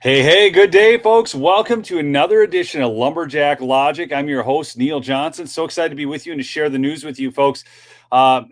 Hey, good day, folks. Welcome to another edition of Lumberjack Logic. I'm your host, Neil Johnson. So excited to be with you and to share the news with you, folks.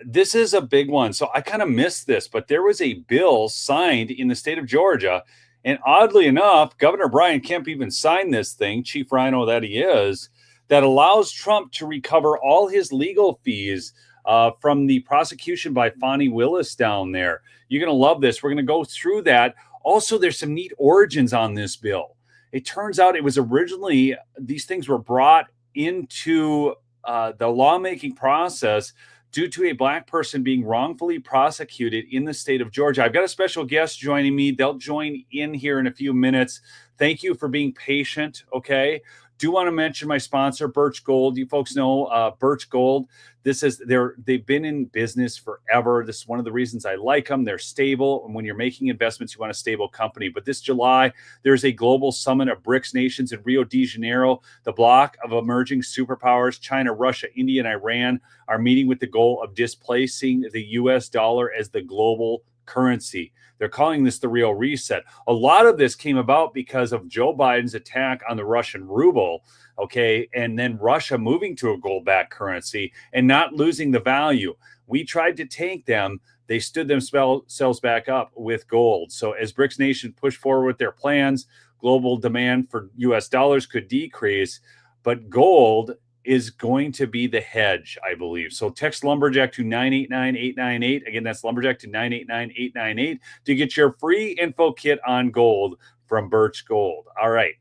This is a big one. So I kind of missed this, but there was a bill signed in the state of Georgia. And oddly enough, Governor Brian Kemp even signed this thing, Chief Rhino that he is, that allows Trump to recover all his legal fees from the prosecution by Fani Willis down there. You're going to love this. We're going to go through that. Also, there's some neat origins on this bill. It turns out it was originally, these things were brought into the lawmaking process due to a Black person being wrongfully prosecuted in the state of Georgia. I've got a special guest joining me. They'll join in here in a few minutes. Thank you for being patient, okay? Do want to mention my sponsor, Birch Gold. You folks know Birch Gold. They've been in business forever. This is one of the reasons I like them. They're stable, and when you're making investments, you want a stable company. But this July, there's a global summit of BRICS nations in Rio de Janeiro. The bloc of emerging superpowers, China, Russia, India, and Iran, are meeting with the goal of displacing the U.S. dollar as the global currency. They're calling this the real reset. A lot of this came about because of Joe Biden's attack on the Russian ruble, okay, and then Russia moving to a gold-backed currency and not losing the value. We tried to tank them. They stood themselves back up with gold. So as BRICS nations push forward with their plans, global demand for U.S. dollars could decrease, but gold is going to be the hedge, I believe. So text Lumberjack to 989-898. Again, that's Lumberjack to 989-898 to get your free info kit on gold from Birch Gold. All right.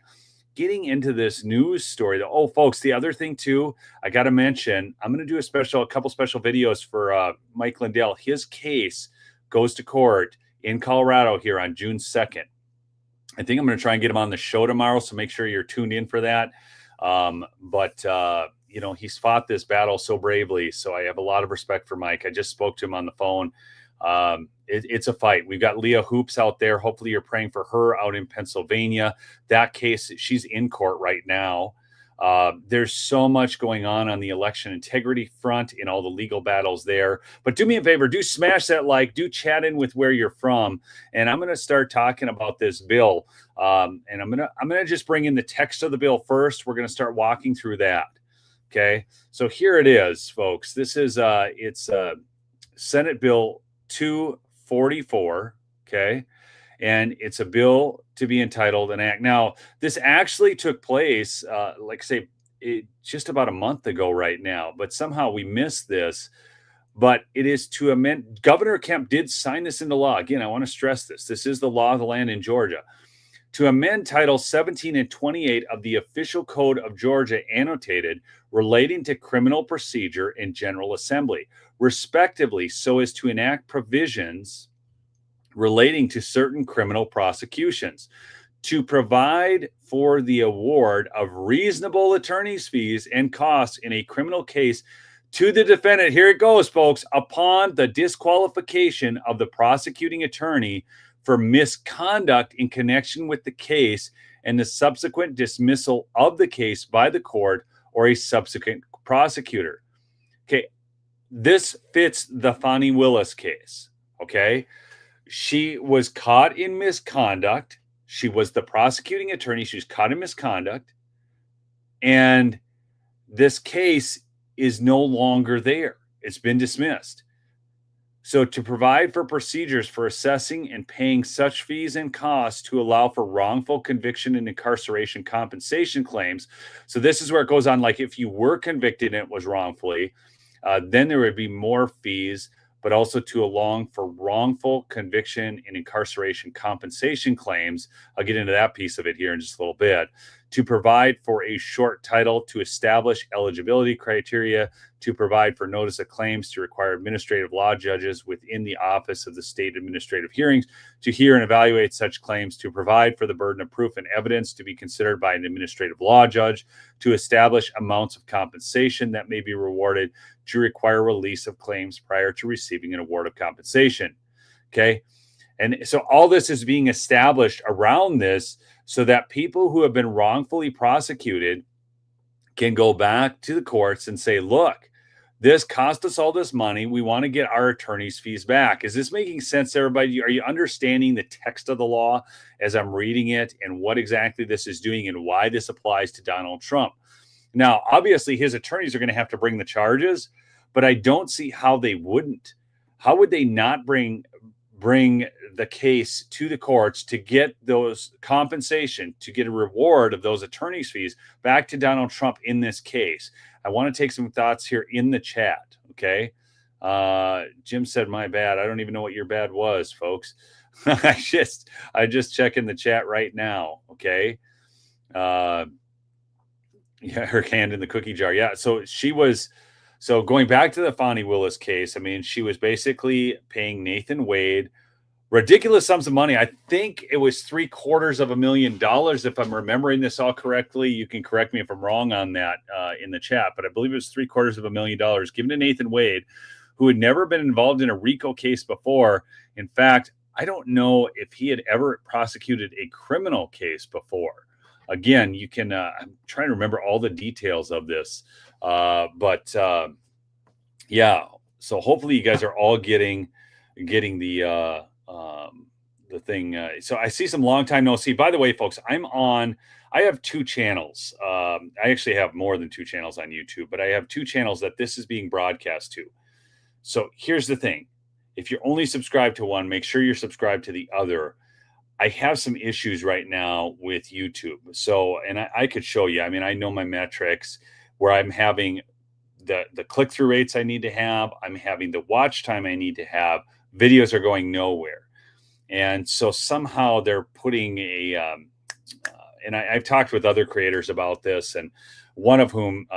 Getting into this news story. Oh, folks, the other thing too, I got to mention, I'm going to do a couple special videos for Mike Lindell. His case goes to court in Colorado here on June 2nd. I think I'm going to try and get him on the show tomorrow, so make sure you're tuned in for that. He's fought this battle so bravely. So I have a lot of respect for Mike. I just spoke to him on the phone. It's a fight. We've got Leah Hoops out there. Hopefully you're praying for her out in Pennsylvania. That case, she's in court right now. There's so much going on the election integrity front in all the legal battles there. But do me a favor, do smash that like, do chat in with where you're from. And I'm going to start talking about this bill. And I'm going to just bring in the text of the bill first. We're going to start walking through that. Okay. So here it is, folks. This is it's Senate Bill 244. Okay. And it's a bill to be entitled an act. Now, this actually took place, just about a month ago right now, but somehow we missed this. But it is to amend. Governor Kemp did sign this into law. Again, I want to stress this. This is the law of the land in Georgia. To amend Title 17 and 28 of the Official Code of Georgia, annotated, relating to criminal procedure and General Assembly, respectively, so as to enact provisions relating to certain criminal prosecutions, to provide for the award of reasonable attorney's fees and costs in a criminal case to the defendant. Here it goes, folks. Upon the disqualification of the prosecuting attorney for misconduct in connection with the case and the subsequent dismissal of the case by the court or a subsequent prosecutor. Okay, this fits the Fani Willis case. Okay. She was caught in misconduct. She was the prosecuting attorney. She was caught in misconduct. And this case is no longer there. It's been dismissed. So to provide for procedures for assessing and paying such fees and costs to allow for wrongful conviction and incarceration compensation claims. So this is where it goes on. Like if you were convicted and it was wrongfully, then there would be more fees, but also to along for wrongful conviction and incarceration compensation claims. I'll get into that piece of it here in just a little bit. To provide for a short title, to establish eligibility criteria, to provide for notice of claims, to require administrative law judges within the Office of the State Administrative Hearings to hear and evaluate such claims, to provide for the burden of proof and evidence to be considered by an administrative law judge, to establish amounts of compensation that may be rewarded, to require release of claims prior to receiving an award of compensation. Okay. And so all this is being established around this so that people who have been wrongfully prosecuted can go back to the courts and say, look, This cost us all this money. We want to get our attorney's fees back. Is this making sense to everybody? Are you understanding the text of the law as I'm reading it and what exactly this is doing and why this applies to Donald Trump? Now, obviously, his attorneys are going to have to bring the charges, but I don't see how they wouldn't. How would they not bring the case to the courts to get those compensation, to get a reward of those attorney's fees back to Donald Trump in this case? I want to take some thoughts here in the chat. Okay. Jim said, my bad. I don't even know what your bad was, folks. I just checking the chat right now. Okay. Yeah, her hand in the cookie jar. Yeah. So going back to the Fani Willis case, I mean, she was basically paying Nathan Wade ridiculous sums of money. I think it was $750,000, if I'm remembering this all correctly. You can correct me if I'm wrong on that in the chat, but I believe it was $750,000 given to Nathan Wade, who had never been involved in a RICO case before. In fact, I don't know if he had ever prosecuted a criminal case before. Again, you can, I'm trying to remember all the details of this, but yeah. So hopefully you guys are all getting the thing. So I see some long time no see. By the way, folks, I have two channels. I actually have more than two channels on YouTube, but I have two channels that this is being broadcast to. So here's the thing. If you're only subscribed to one, make sure you're subscribed to the other. I have some issues right now with YouTube. So, and I could show you, I mean, I know my metrics where I'm having the click-through rates I need to have. I'm having the watch time I need to have. Videos are going nowhere. And so somehow they're putting and I've talked with other creators about this, and one of whom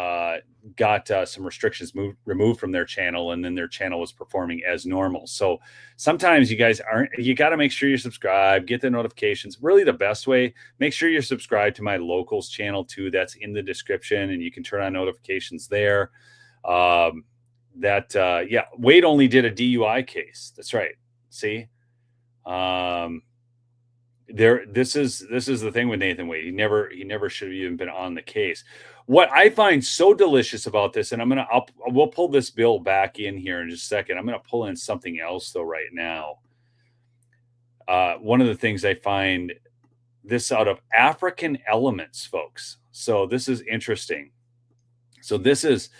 got some restrictions removed from their channel, and then their channel was performing as normal. So sometimes you got to make sure you're subscribed, get the notifications. Really the best way, make sure you're subscribed to my locals channel too. That's in the description, and you can turn on notifications there. Yeah, Wade only did a DUI case. That's right. See, this is the thing with Nathan Wade. He never should have even been on the case. What I find so delicious about this, and we'll pull this bill back in here in just a second. I'm going to pull in something else though right now. One of the things I find this out of African Elements, folks. So this is interesting. So this is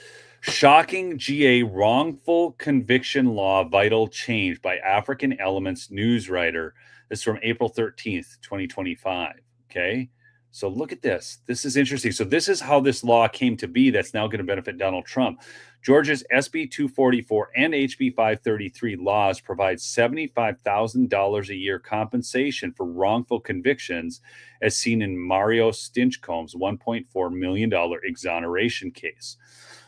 shocking GA wrongful conviction law vital change by African Elements news writer. This is from April 13th, 2025. Okay. So look at this. This is interesting. So this is how this law came to be that's now going to benefit Donald Trump. Georgia's SB 244 and HB 533 laws provide $75,000 a year compensation for wrongful convictions, as seen in Mario Stinchcomb's $1.4 million exoneration case.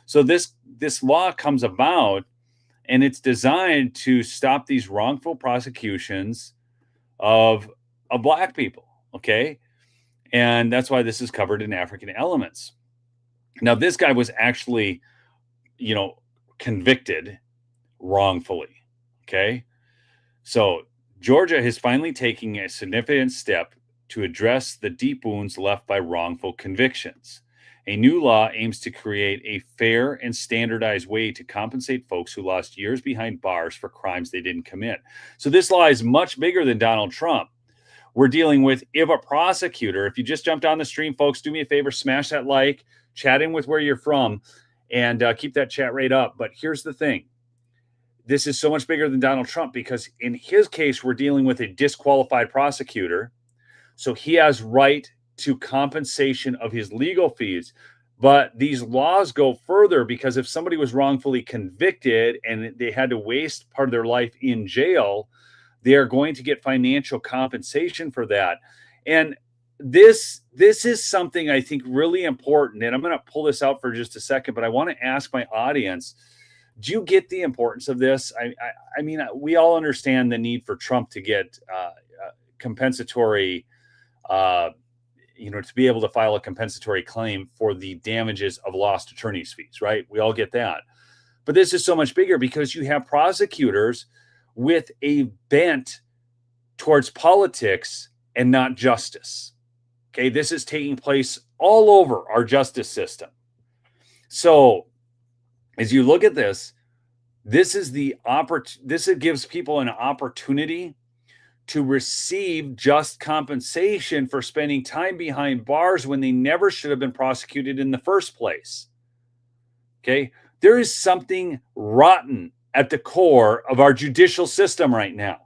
So this law comes about, and it's designed to stop these wrongful prosecutions of Black people, okay? And that's why this is covered in African Elements. Now, this guy was actually, convicted wrongfully, okay? So Georgia is finally taking a significant step to address the deep wounds left by wrongful convictions. A new law aims to create a fair and standardized way to compensate folks who lost years behind bars for crimes they didn't commit. So this law is much bigger than Donald Trump. We're dealing with if a prosecutor, if you just jumped on the stream, folks, do me a favor, smash that like, chat in with where you're from, and keep that chat rate up. But here's the thing. This is so much bigger than Donald Trump because in his case, we're dealing with a disqualified prosecutor. So he has right to compensation of his legal fees. But these laws go further because if somebody was wrongfully convicted and they had to waste part of their life in jail, they are going to get financial compensation for that. And this is something I think really important. And I'm going to pull this out for just a second, but I want to ask my audience, do you get the importance of this? I mean, we all understand the need for Trump to get compensatory to be able to file a compensatory claim for the damages of lost attorney's fees, right? We all get that. But this is so much bigger because you have prosecutors with a bent towards politics and not justice. Okay, this is taking place all over our justice system. So as you look at this, this gives people an opportunity to receive just compensation for spending time behind bars when they never should have been prosecuted in the first place. Okay? There is something rotten at the core of our judicial system right now.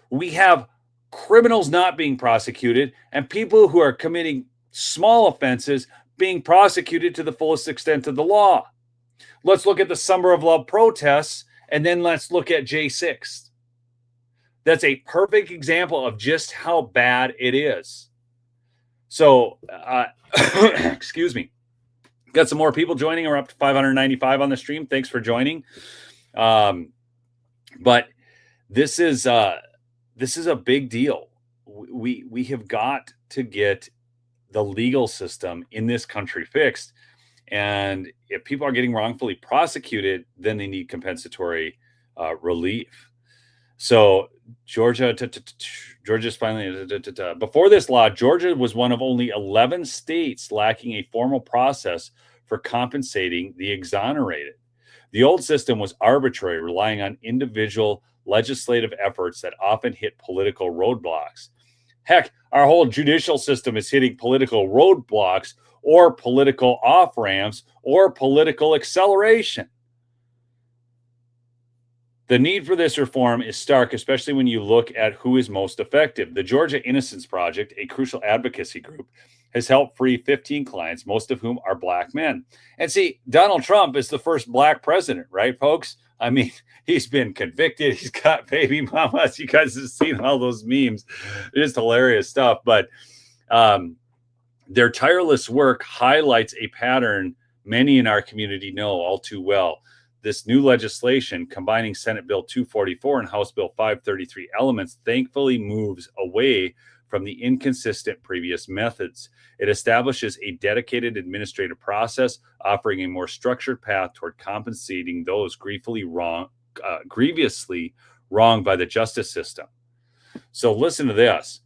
We have criminals not being prosecuted and people who are committing small offenses being prosecuted to the fullest extent of the law. Let's look at the Summer of Love protests, and then let's look at J6. That's a perfect example of just how bad it is. So, excuse me. Got some more people joining. We're up to 595 on the stream. Thanks for joining. But this is a big deal. We have got to get the legal system in this country fixed. And if people are getting wrongfully prosecuted, then they need compensatory relief. So Georgia's finally, before this law, Georgia was one of only 11 states lacking a formal process for compensating the exonerated. The old system was arbitrary, relying on individual legislative efforts that often hit political roadblocks. Heck, our whole judicial system is hitting political roadblocks or political off-ramps or political acceleration. The need for this reform is stark, especially when you look at who is most effective. The Georgia Innocence Project, a crucial advocacy group, has helped free 15 clients, most of whom are Black men. And see, Donald Trump is the first Black president, right, folks? I mean, he's been convicted. He's got baby mamas. You guys have seen all those memes. It's hilarious stuff. But their tireless work highlights a pattern many in our community know all too well. This new legislation, combining Senate Bill 244 and House Bill 533 elements, thankfully moves away from the inconsistent previous methods. It establishes a dedicated administrative process, offering a more structured path toward compensating those grievously wronged by the justice system. So listen to this.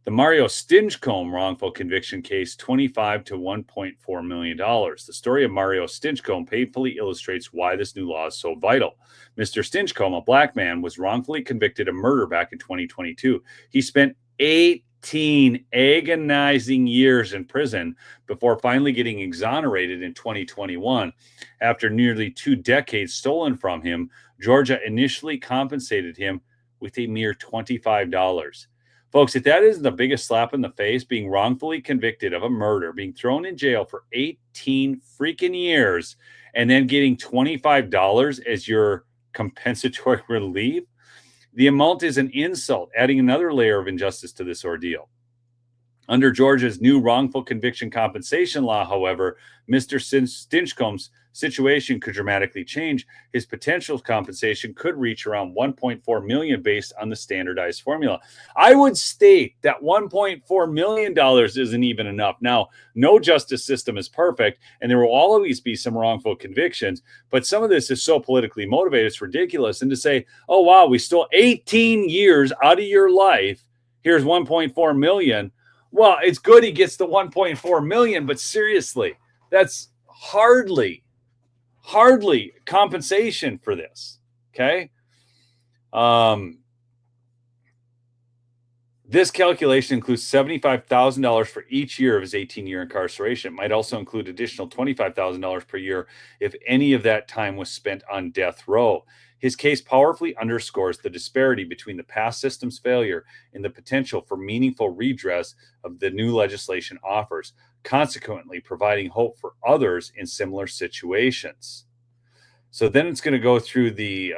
The Mario Stinchcomb wrongful conviction case, $25 to $1.4 million. The story of Mario Stinchcomb painfully illustrates why this new law is so vital. Mr. Stinchcomb, a Black man, was wrongfully convicted of murder back in 2022. He spent 18 agonizing years in prison before finally getting exonerated in 2021. After nearly 2 decades stolen from him, Georgia initially compensated him with a mere $25. Folks, if that isn't the biggest slap in the face, being wrongfully convicted of a murder, being thrown in jail for 18 freaking years, and then getting $25 as your compensatory relief, the amount is an insult, adding another layer of injustice to this ordeal. Under Georgia's new wrongful conviction compensation law, however, Mr. Stinchcomb's situation could dramatically change. His potential compensation could reach around $1.4 million based on the standardized formula. I would state that $1.4 million isn't even enough. Now, no justice system is perfect, and there will always be some wrongful convictions, but some of this is so politically motivated, it's ridiculous. And to say, oh, wow, we stole 18 years out of your life, here's $1.4 million. Well, it's good he gets the $1.4 million, but seriously, that's hardly compensation for this. Okay. This calculation includes $75,000 for each year of his 18-year incarceration. It might also include additional $25,000 per year if any of that time was spent on death row. His case powerfully underscores the disparity between the past system's failure and the potential for meaningful redress of the new legislation offers, consequently providing hope for others in similar situations. So then it's going to go through the,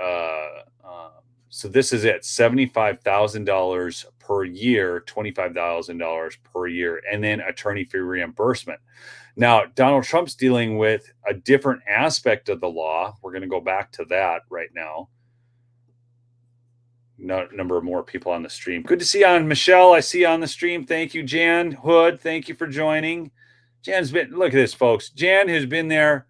so this is it, $75,000 per year, $25,000 per year, and then attorney fee reimbursement. Now, Donald Trump's dealing with a different aspect of the law. We're going to go back to that right now. Number of more people on the stream. Good to see you on, Michelle. I see you on the stream. Thank you, Jan Hood. Thank you for joining. Jan's been, look at this, folks. Jan has been there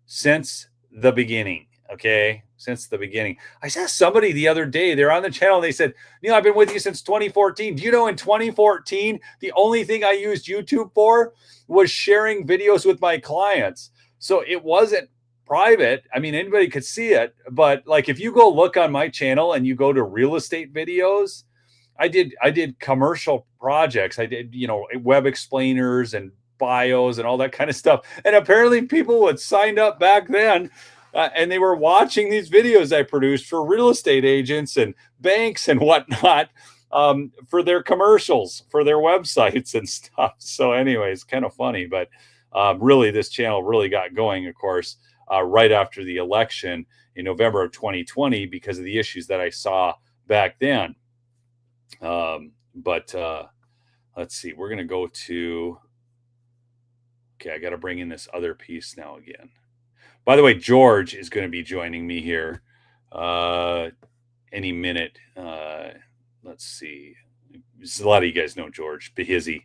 since the beginning. Okay. Since the beginning. I saw somebody the other day, they're on the channel, and they said, Neil, I've been with you since 2014. Do you know in 2014, the only thing I used YouTube for was sharing videos with my clients. So it wasn't private. I mean, anybody could see it, but like if you go look on my channel and you go to real estate videos, I did commercial projects. I did, web explainers and bios and all that kind of stuff. And apparently people would signed up back then and they were watching these videos I produced for real estate agents and banks and whatnot for their commercials, for their websites and stuff. So anyways, kind of funny, but really this channel really got going, of course, right after the election in November of 2020 because of the issues that I saw back then. But let's see, we're going to go to, okay, I got to bring in this other piece now again. By the way, George is going to be joining me here any minute. Let's see. A lot of you guys know George Behizzy.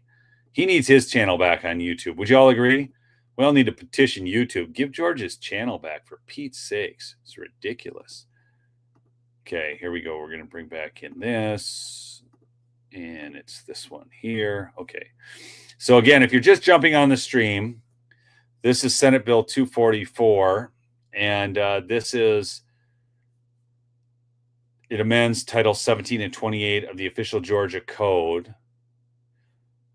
He needs his channel back on YouTube. Would you all agree? We all need to petition YouTube. Give George his channel back for Pete's sakes. It's ridiculous. Okay, here we go. We're going to bring back in this. And it's this one here. Okay. So again, if you're just jumping on the stream, this is Senate Bill 244. And it amends Title 17 and 28 of the official Georgia Code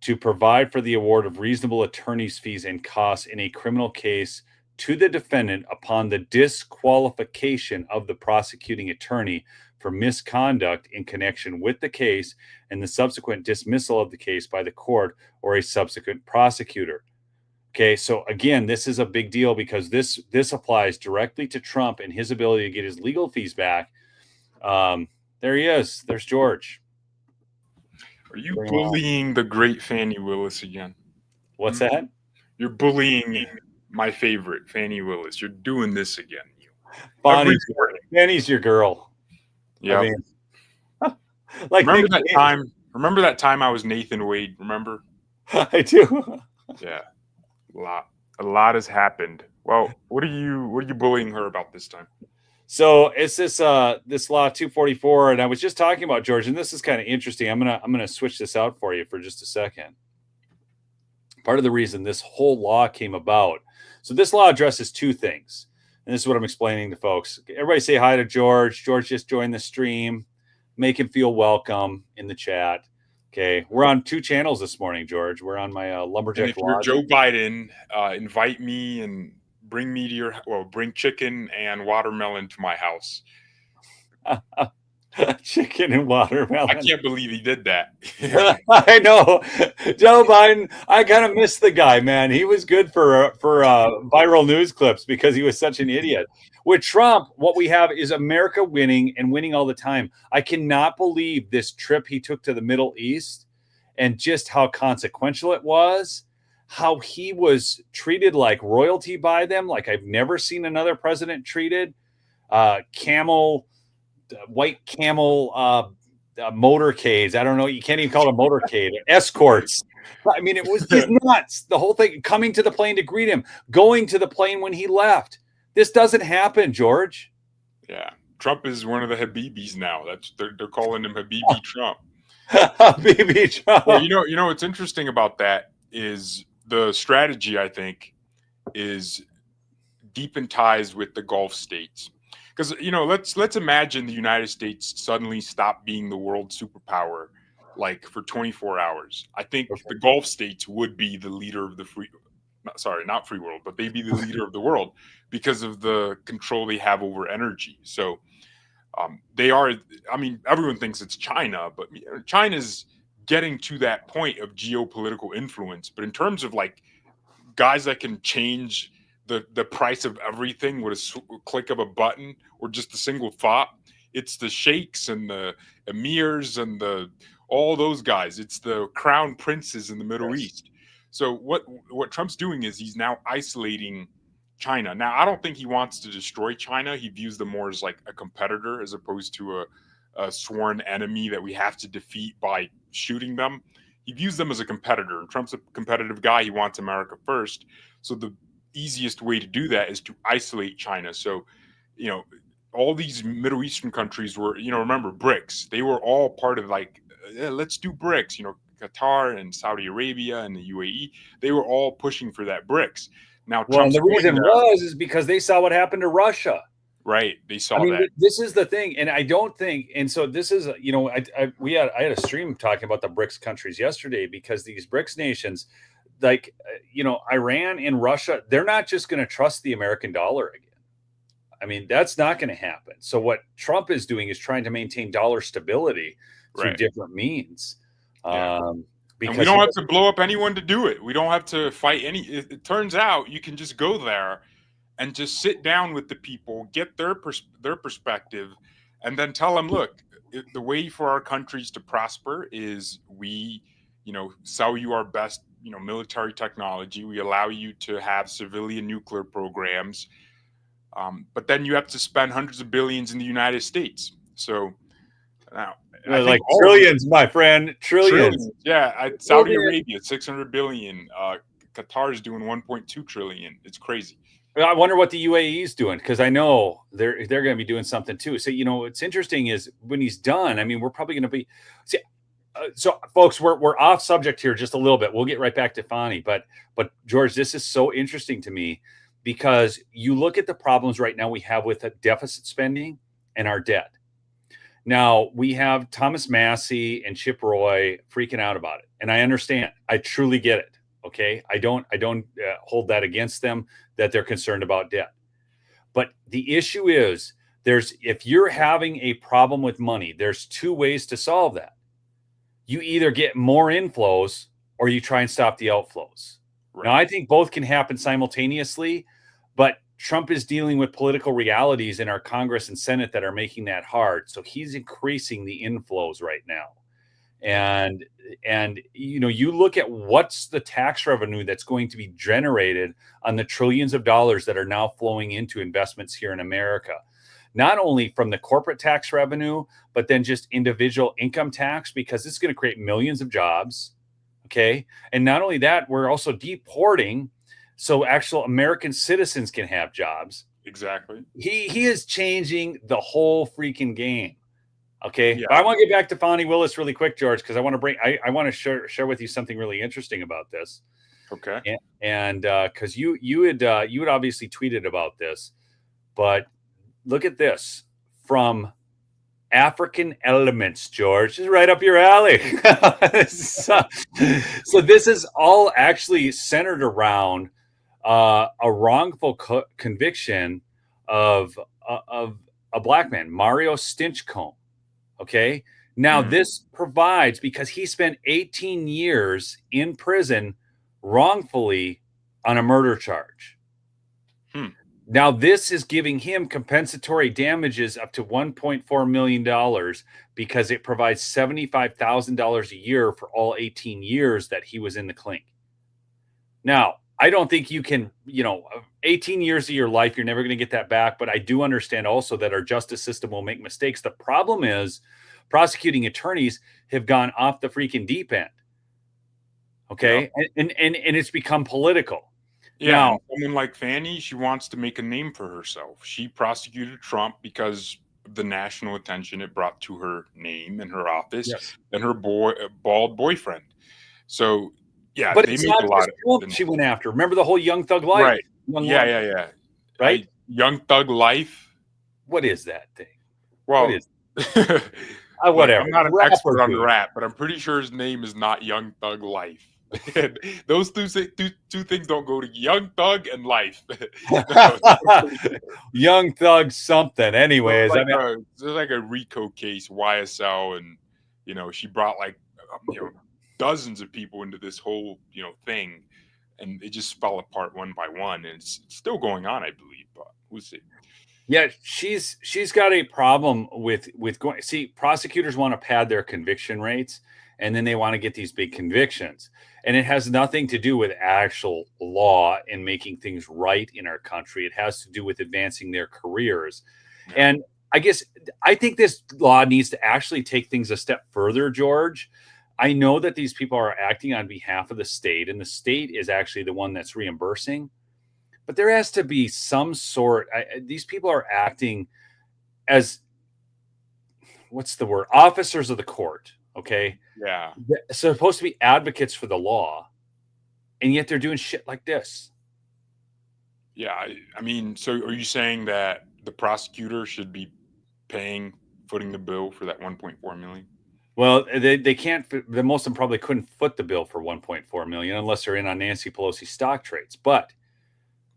to provide for the award of reasonable attorney's fees and costs in a criminal case to the defendant upon the disqualification of the prosecuting attorney for misconduct in connection with the case and the subsequent dismissal of the case by the court or a subsequent prosecutor. Okay, so again, this is a big deal because this applies directly to Trump and his ability to get his legal fees back. There he is. There's George. Are you bullying the great Fani Willis again? What's that? You're bullying my favorite, Fani Willis. You're doing this again. Fanny's your girl. Yeah. I mean, like remember that time I was Nathan Wade, remember? I do. Yeah. A lot has happened. Well, what are you bullying her about this time? So it's this law 244, and I was just talking about George, and this is kind of interesting. I'm gonna switch this out for you for just a second. Part of the reason this whole law came about. So this law addresses two things, and this is what I'm explaining to folks. Everybody say hi to George. George just joined the stream. Make him feel welcome in the chat. Okay, we're on two channels this morning, George. We're on my Lumberjack. And if you're Joe Biden, invite me and bring me to bring chicken and watermelon to my house. Chicken and watermelon. I can't believe he did that. I know. Joe Biden, I kind of miss the guy, man. He was good for viral news clips because he was such an idiot. With Trump, what we have is America winning and winning all the time. I cannot believe this trip he took to the Middle East and just how consequential it was. How he was treated like royalty by them, like I've never seen another president treated. White camel motorcades. I don't know. You can't even call it a motorcade. Escorts. I mean, it was just nuts. The whole thing, coming to the plane to greet him, going to the plane when he left. This doesn't happen, George. Yeah. Trump is one of the Habibis now. They're calling him Habibi Trump. Habibi Trump. Well, you know what's interesting about that is the strategy, I think, is deepen ties with the Gulf states. Because, let's imagine the United States suddenly stopped being the world superpower, like for 24 hours. I think the Gulf states would be the leader of the not free world, but they'd be the leader of the world because of the control they have over energy. So they are, everyone thinks it's China, but China's getting to that point of geopolitical influence. But in terms of like guys that can change the price of everything with a click of a button or just a single thought, it's the sheikhs and the emirs and all those guys. It's the crown princes in the Middle East. So what Trump's doing is he's now isolating China. Now, I don't think he wants to destroy China. He views them more as like a competitor as opposed to a sworn enemy that we have to defeat by shooting them. He views them as a competitor, and Trump's a competitive guy. He wants America first. So the easiest way to do that is to isolate China. So, all these Middle Eastern countries were, remember BRICS, they were all part of like, let's do BRICS, Qatar and Saudi Arabia and the UAE, they were all pushing for that BRICS. Now Well, and Trump's the reason going is because they saw what happened to Russia. right. They saw I mean, that. this is the thing, and I don't think, and so this is, I had a stream talking about the BRICS countries yesterday because these BRICS nations, like, Iran and Russia, they're not just going to trust the American dollar again. I mean, that's not going to happen. So what Trump is doing is trying to maintain dollar stability through Right. different means. Yeah. Because and we don't have to blow up anyone to do it. We don't have to fight any. It turns out you can just go there and just sit down with the people, get their perspective, and then tell them, look, the way for our countries to prosper is we, sell you our best, military technology. We allow you to have civilian nuclear programs, but then you have to spend hundreds of billions in the United States. So now, I think trillions, my friend, trillions. Yeah, Saudi Arabia, 600 billion. Qatar is doing 1.2 trillion. It's crazy. I wonder what the UAE is doing, because I know they're going to be doing something too. So what's interesting is when he's done. I mean, we're probably going to be. So folks, we're off subject here just a little bit. We'll get right back to Fani, but George, this is so interesting to me because you look at the problems right now we have with deficit spending and our debt. Now, we have Thomas Massey and Chip Roy freaking out about it. And I understand. I truly get it. Okay. I don't hold that against them that they're concerned about debt. But the issue is if you're having a problem with money, there's two ways to solve that. You either get more inflows or you try and stop the outflows. Right. Now, I think both can happen simultaneously, but Trump is dealing with political realities in our Congress and Senate that are making that hard. So he's increasing the inflows right now. And you look at what's the tax revenue that's going to be generated on the trillions of dollars that are now flowing into investments here in America, not only from the corporate tax revenue, but then just individual income tax, because it's going to create millions of jobs. Okay. And not only that, we're also deporting so actual American citizens can have jobs. Exactly. He is changing the whole freaking game. Okay. Yeah. But I want to get back to Fani Willis really quick, George, because I want to I want to share with you something really interesting about this. Okay. And because you had obviously tweeted about this, but look at this from African Elements, George. This is right up your alley. So this is all actually centered around a wrongful conviction of a black man, Mario Stinchcomb. Okay. Now this provides, because he spent 18 years in prison wrongfully on a murder charge. Now this is giving him compensatory damages up to $1.4 million because it provides $75,000 a year for all 18 years that he was in the clink. Now, I don't think you can, 18 years of your life, you're never going to get that back. But I do understand also that our justice system will make mistakes. The problem is prosecuting attorneys have gone off the freaking deep end. Okay. Yeah. And it's become political. Yeah. Now, someone like Fani, she wants to make a name for herself. She prosecuted Trump because of the national attention it brought to her name and her office and her bald boyfriend. So, yeah, but it's not just Trump she went after. Remember the whole Young Thug Life? Right. Yeah. Right? Young Thug Life. What is that thing? Well, what is whatever. I'm not an expert on rap, but I'm pretty sure his name is not Young Thug Life. Those two things don't go to Young Thug and Life. Young Thug something. Anyways, there's like a RICO case, YSL, and she brought dozens of people into this whole thing, and it just fell apart one by one, and it's still going on, I believe, but we'll see. Yeah, she's got a problem with going. See, prosecutors want to pad their conviction rates, and then they want to get these big convictions, and it has nothing to do with actual law and making things right in our country. It has to do with advancing their careers. And I think this law needs to actually take things a step further, George. I know that these people are acting on behalf of the state, and the state is actually the one that's reimbursing. But there has to be some sort. These people are acting as, what's the word? Officers of the court. Okay. Yeah. They're supposed to be advocates for the law, and yet they're doing shit like this. Yeah, I mean, so are you saying that the prosecutor should be footing the bill for that 1.4 million? Well, they can't. The most of them probably couldn't foot the bill for 1.4 million unless they're in on Nancy Pelosi stock trades. But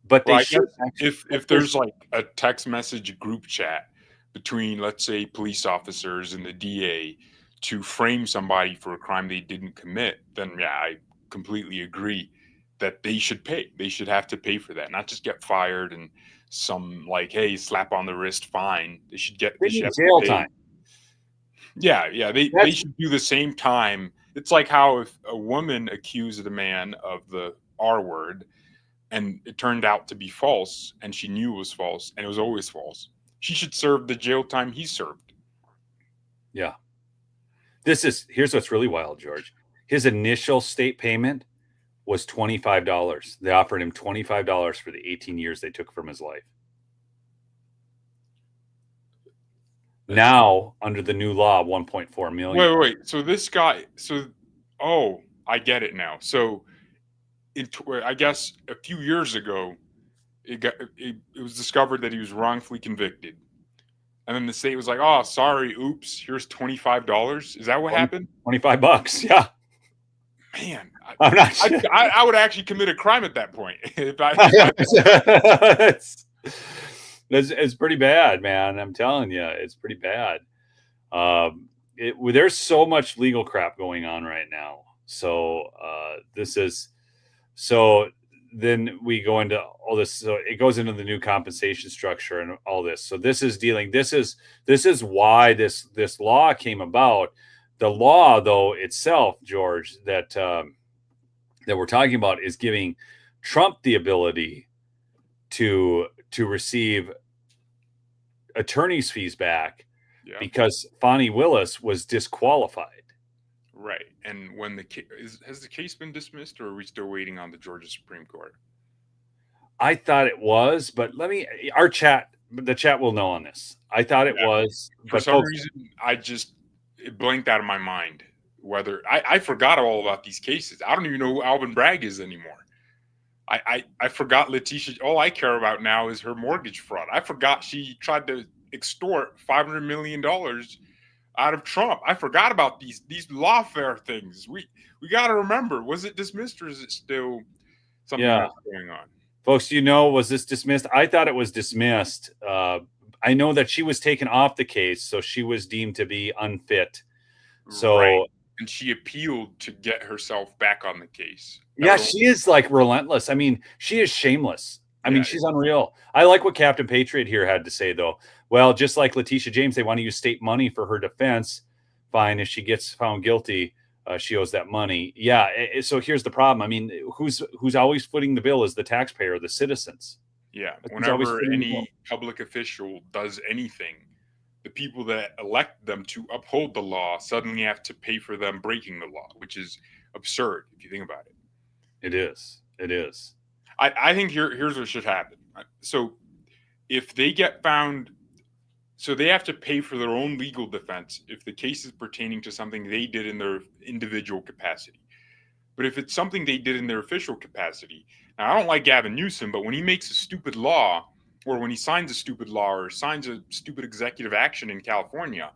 Well, they I should guess actually. if there's like a text message group chat between, let's say, police officers and the DA to frame somebody for a crime they didn't commit, then yeah, I completely agree that they should pay. They should have to pay for that, not just get fired and some like, hey, slap on the wrist fine. They They should need have to jail pay. time. Yeah, they That's should do the same time. It's like how if a woman accused a man of the R word and it turned out to be false and she knew it was false and it was always false, she should serve the jail time he served. yeah. Here's what's really wild, George. His initial state payment was $25. They offered him $25 for the 18 years they took from his life. Now, under the new law, 1.4 million. Wait. So this guy, oh, I get it now. So I guess a few years ago, it was discovered that he was wrongfully convicted. And then the state was like, "Oh, sorry, oops. Here's $25." Is that what happened? $25. Yeah. Man, I'm not sure. I would actually commit a crime at that point. It's pretty bad, man. I'm telling you, it's pretty bad. There's so much legal crap going on right now. So then we go into all this. So it goes into the new compensation structure and all this. So this is why this law came about. The law, though, itself, George, that we're talking about is giving Trump the ability to receive attorney's fees back because Fani Willis was disqualified. Right. And when has the case been dismissed, or are we still waiting on the Georgia Supreme Court? I thought it was, but the chat will know on this. I thought it was. For some reason, it blanked out of my mind whether I forgot all about these cases. I don't even know who Alvin Bragg is anymore. I forgot Letitia. All I care about now is her mortgage fraud. I forgot she tried to extort $500 million out of Trump. I forgot about these lawfare things. We got to remember, was it dismissed or is it still something that's going on? Folks, was this dismissed? I thought it was dismissed. I know that she was taken off the case, so she was deemed to be unfit. So, right. And she appealed to get herself back on the case. She is like relentless. I mean, she is shameless. I mean, she's unreal. I like what Captain Patriot here had to say, though. Well, just like Letitia James, they want to use state money for her defense. Fine, if she gets found guilty, she owes that money. Yeah. So here's the problem. I mean, who's always footing the bill is the taxpayer, the citizens. Yeah. Whenever any public official does anything, the people that elect them to uphold the law suddenly have to pay for them breaking the law, which is absurd if you think about it. It is. It is. I think here's what should happen. So if they get found, so they have to pay for their own legal defense if the case is pertaining to something they did in their individual capacity. But if it's something they did in their official capacity, now I don't like Gavin Newsom, but when he makes a stupid law, or when he signs a stupid law or signs a stupid executive action in California,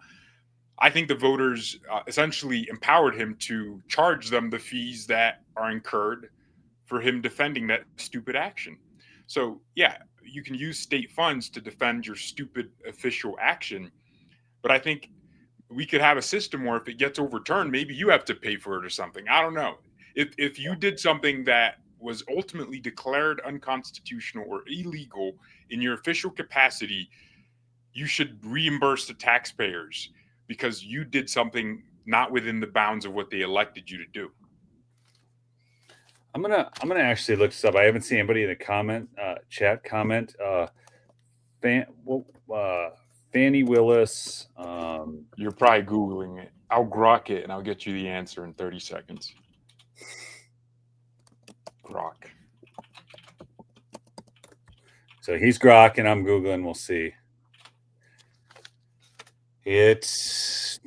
I think the voters essentially empowered him to charge them the fees that are incurred for him defending that stupid action. So, yeah, you can use state funds to defend your stupid official action. But I think we could have a system where if it gets overturned, maybe you have to pay for it or something. I don't know. If you did something that was ultimately declared unconstitutional or illegal in your official capacity, you should reimburse the taxpayers because you did something not within the bounds of what they elected you to do. I'm gonna actually look this up. I haven't seen anybody in the chat comment. Fani Willis. You're probably Googling it. I'll grok it and I'll get you the answer in 30 seconds. Grok. So he's grok and I'm Googling. We'll see. It's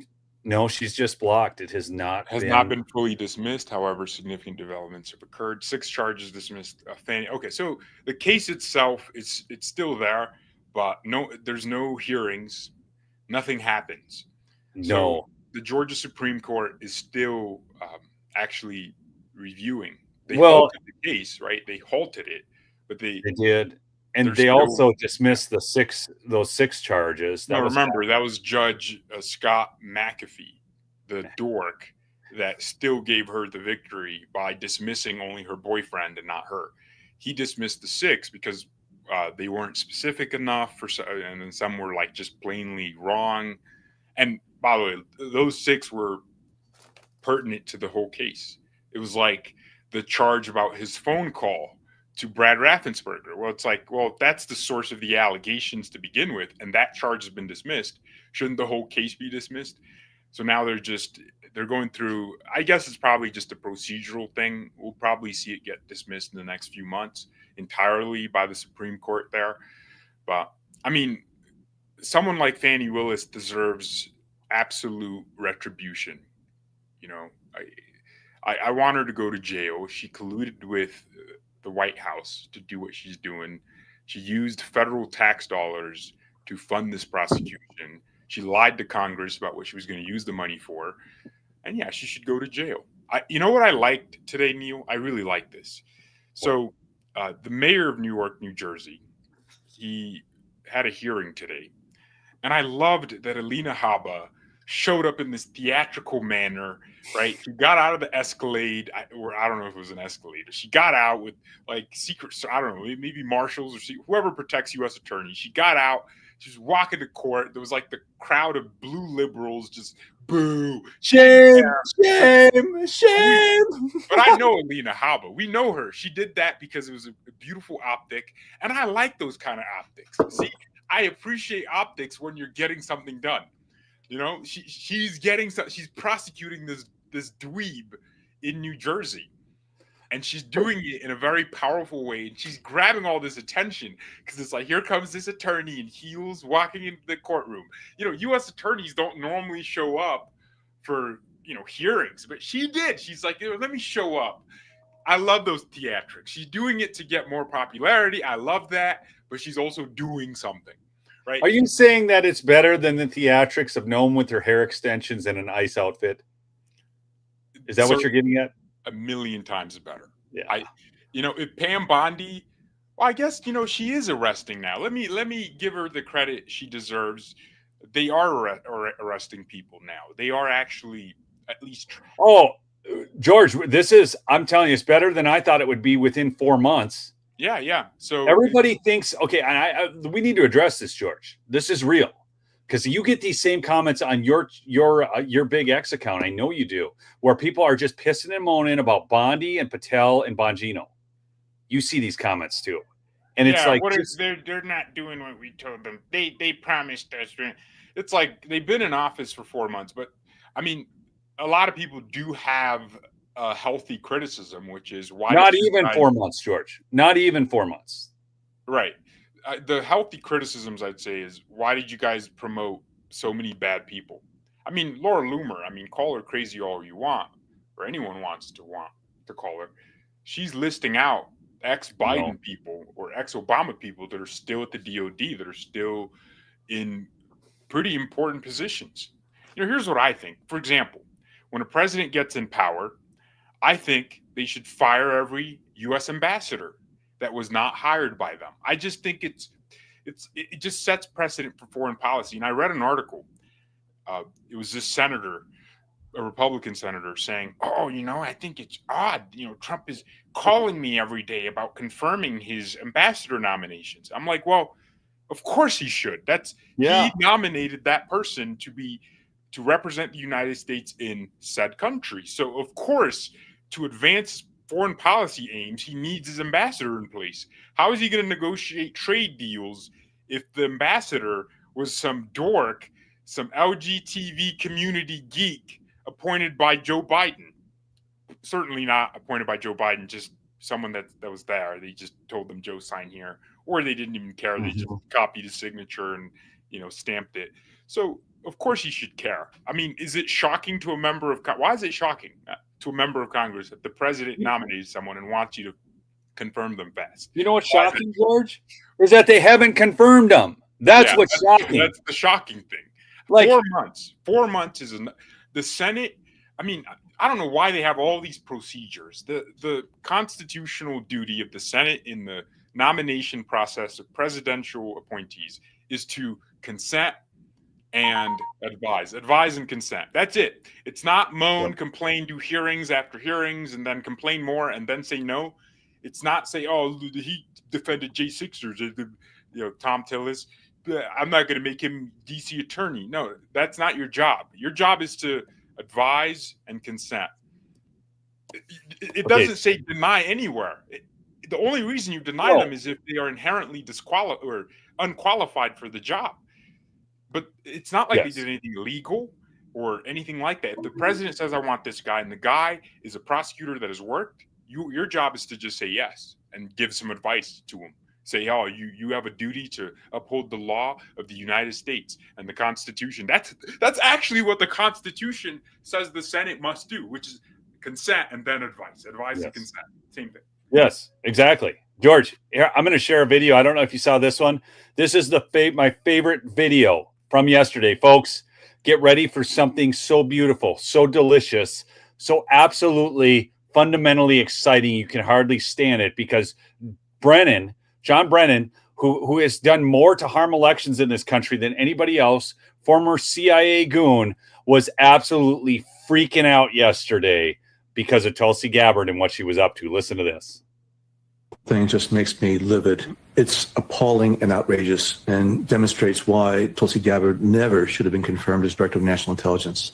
No, she's just blocked. It has not Has not been. been fully dismissed. However, significant developments have occurred. 6 charges dismissed. Fani. Okay, so the case itself is it's still there, but there's no hearings. Nothing happens. So No. the Georgia Supreme Court is still actually reviewing. They Well, halted the case, right? They halted it, but they did. And they're they still. also dismissed those 6 charges. No, That was remember that was Judge Scott McAfee, the dork that still gave her the victory by dismissing only her boyfriend and not her. He dismissed the 6 because they weren't specific enough and then some were like just plainly wrong. And by the way, those 6 were pertinent to the whole case. It was like the charge about his phone call to Brad Raffensperger. Well, it's like, well, that's the source of the allegations to begin with, and that charge has been dismissed. Shouldn't the whole case be dismissed? So now they're going through, I guess it's probably just a procedural thing. We'll probably see it get dismissed in the next few months entirely by the Supreme Court there. But I mean, someone like Fani Willis deserves absolute retribution. You know, I want her to go to jail. She colluded with the White House to do what she's doing. She used federal tax dollars to fund this prosecution. She lied to Congress about what she was going to use the money for. And yeah, she should go to jail. You know what I liked today, Neil? I really like this. So the mayor of Newark, New Jersey, he had a hearing today. And I loved that Alina Habba showed up in this theatrical manner, right? She got out of the Escalade, or I don't know if it was an escalator. She got out with like secret, I don't know, maybe marshals or whoever protects U.S. attorneys. She got out. She was walking to court. There was like the crowd of blue liberals just boo, shame, shame. But I know Alina Habba. We know her. She did that because it was a beautiful optic, and I like those kind of optics. See, I appreciate optics when you're getting something done. You know, she's prosecuting this dweeb in New Jersey, and she's doing it in a very powerful way. And she's grabbing all this attention because it's like, here comes this attorney in heels walking into the courtroom. You know, U.S. attorneys don't normally show up for hearings, but she did. She's like, let me show up. I love those theatrics. She's doing it to get more popularity. I love that, but she's also doing something. Right. Are you saying that it's better than the theatrics of Gnome with her hair extensions and an ice outfit? Is that what you're getting at? A million times better. Yeah. If Pam Bondi, well, I guess, she is arresting now. Let me give her the credit she deserves. They are arresting people now. They are actually at least. Oh, George, I'm telling you, it's better than I thought it would be within 4 months. Yeah. So everybody thinks, okay, and we need to address this, George. This is real because you get these same comments on your Big X account. I know you do, where people are just pissing and moaning about Bondi and Patel and Bongino. You see these comments too, and it's like they're not doing what we told them. They promised us. It's like they've been in office for 4 months, but I mean, a lot of people do have a healthy criticism, which is why not even 4 months, George. Not even 4 months. Right. The healthy criticisms, I'd say, is why did you guys promote so many bad people? I mean, Laura Loomer, call her crazy all you want, or anyone wants to call her. She's listing out ex-Biden people or ex-Obama people that are still at the DOD, that are still in pretty important positions. Here's what I think. For example, when a president gets in power, I think they should fire every U.S. ambassador that was not hired by them. I just think it just sets precedent for foreign policy. And I read an article. It was this senator, a Republican senator, saying, "Oh, I think it's odd. Trump is calling me every day about confirming his ambassador nominations." I'm like, well, of course he should. He nominated that person to represent the United States in said country. So of course, to advance foreign policy aims, he needs his ambassador in place. How is he going to negotiate trade deals if the ambassador was some dork, some LGTB community geek appointed by Joe Biden? Certainly not appointed by Joe Biden, just someone that was there. They just told them, Joe, sign here. Or they didn't even care. They just copied his signature and, stamped it. So of course he should care. I mean, is it shocking to a member of why is it shocking to a member of Congress that the president nominates someone and wants you to confirm them fast? You know what's shocking, George? Is that they haven't confirmed them. That's what's shocking. That's the shocking thing. Like 4 months. 4 months is the Senate. I mean, I don't know why they have all these procedures. The constitutional duty of the Senate in the nomination process of presidential appointees is to consent and advise and consent. That's it. It's not moan, complain, do hearings after hearings, and then complain more and then say no. It's not say, oh, he defended J6ers, Tom Tillis. I'm not going to make him DC attorney. No, that's not your job. Your job is to advise and consent. It doesn't say deny anywhere. The only reason you deny them is if they are inherently disqualified or unqualified for the job. But it's not like they did anything illegal or anything like that. If the president says, I want this guy, and the guy is a prosecutor that has worked, your job is to just say yes and give some advice to him. Say, oh, you have a duty to uphold the law of the United States and the Constitution. That's actually what the Constitution says the Senate must do, which is consent and then advice. Advise and consent. Same thing. Yes, exactly. George, here, I'm going to share a video. I don't know if you saw this one. This is my favorite video from yesterday, folks. Get ready for something so beautiful, so delicious, so absolutely fundamentally exciting. You can hardly stand it because John Brennan, who has done more to harm elections in this country than anybody else, former CIA goon, was absolutely freaking out yesterday because of Tulsi Gabbard and what she was up to. Listen to this. Thing just makes me livid. It's appalling and outrageous and demonstrates why Tulsi Gabbard never should have been confirmed as Director of National Intelligence.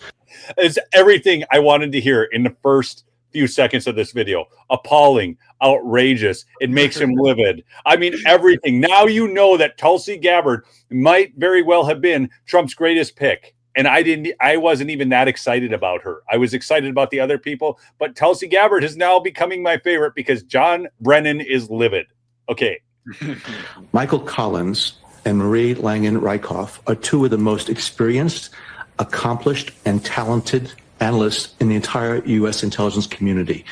It's everything I wanted to hear in the first few seconds of this video. Appalling, outrageous. It makes him livid. I mean, everything. Now you know that Tulsi Gabbard might very well have been Trump's greatest pick. And I wasn't even that excited about her. I was excited about the other people, but Tulsi Gabbard is now becoming my favorite because John Brennan is livid. Okay. Michael Collins and Marie Langen-Rykoff are two of the most experienced, accomplished, and talented analysts in the entire U.S. intelligence community,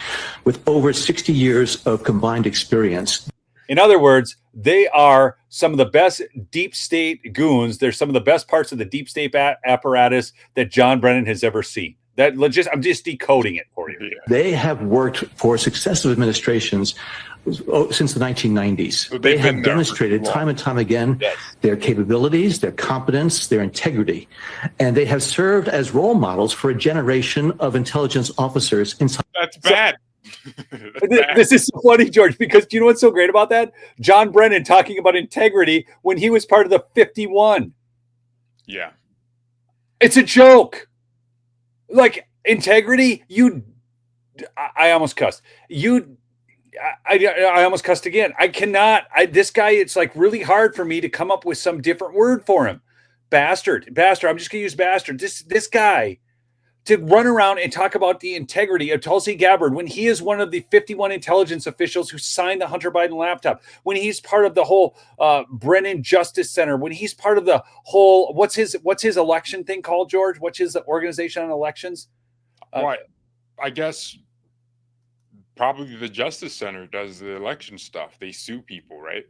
with over 60 years of combined experience. In other words, they are some of the best deep state goons. They're some of the best parts of the deep state apparatus that John Brennan has ever seen. I'm just decoding it for you. They have worked for successive administrations since the 1990s. So they have demonstrated time and time again their capabilities, their competence, their integrity, and they have served as role models for a generation of intelligence officers. That's bad. This is so funny, George, because do you know what's so great about that? John Brennan talking about integrity when he was part of the 51. Yeah. It's a joke. Like integrity, I almost cussed. I almost cussed again. I cannot. This guy, it's like really hard for me to come up with some different word for him. Bastard. I'm just going to use bastard. This guy to run around and talk about the integrity of Tulsi Gabbard when he is one of the 51 intelligence officials who signed the Hunter Biden laptop, when he's part of the whole Brennan Justice Center, when he's part of the whole, what's his election thing called, George? What's his organization on elections? I guess probably the Justice Center does the election stuff. They sue people, right?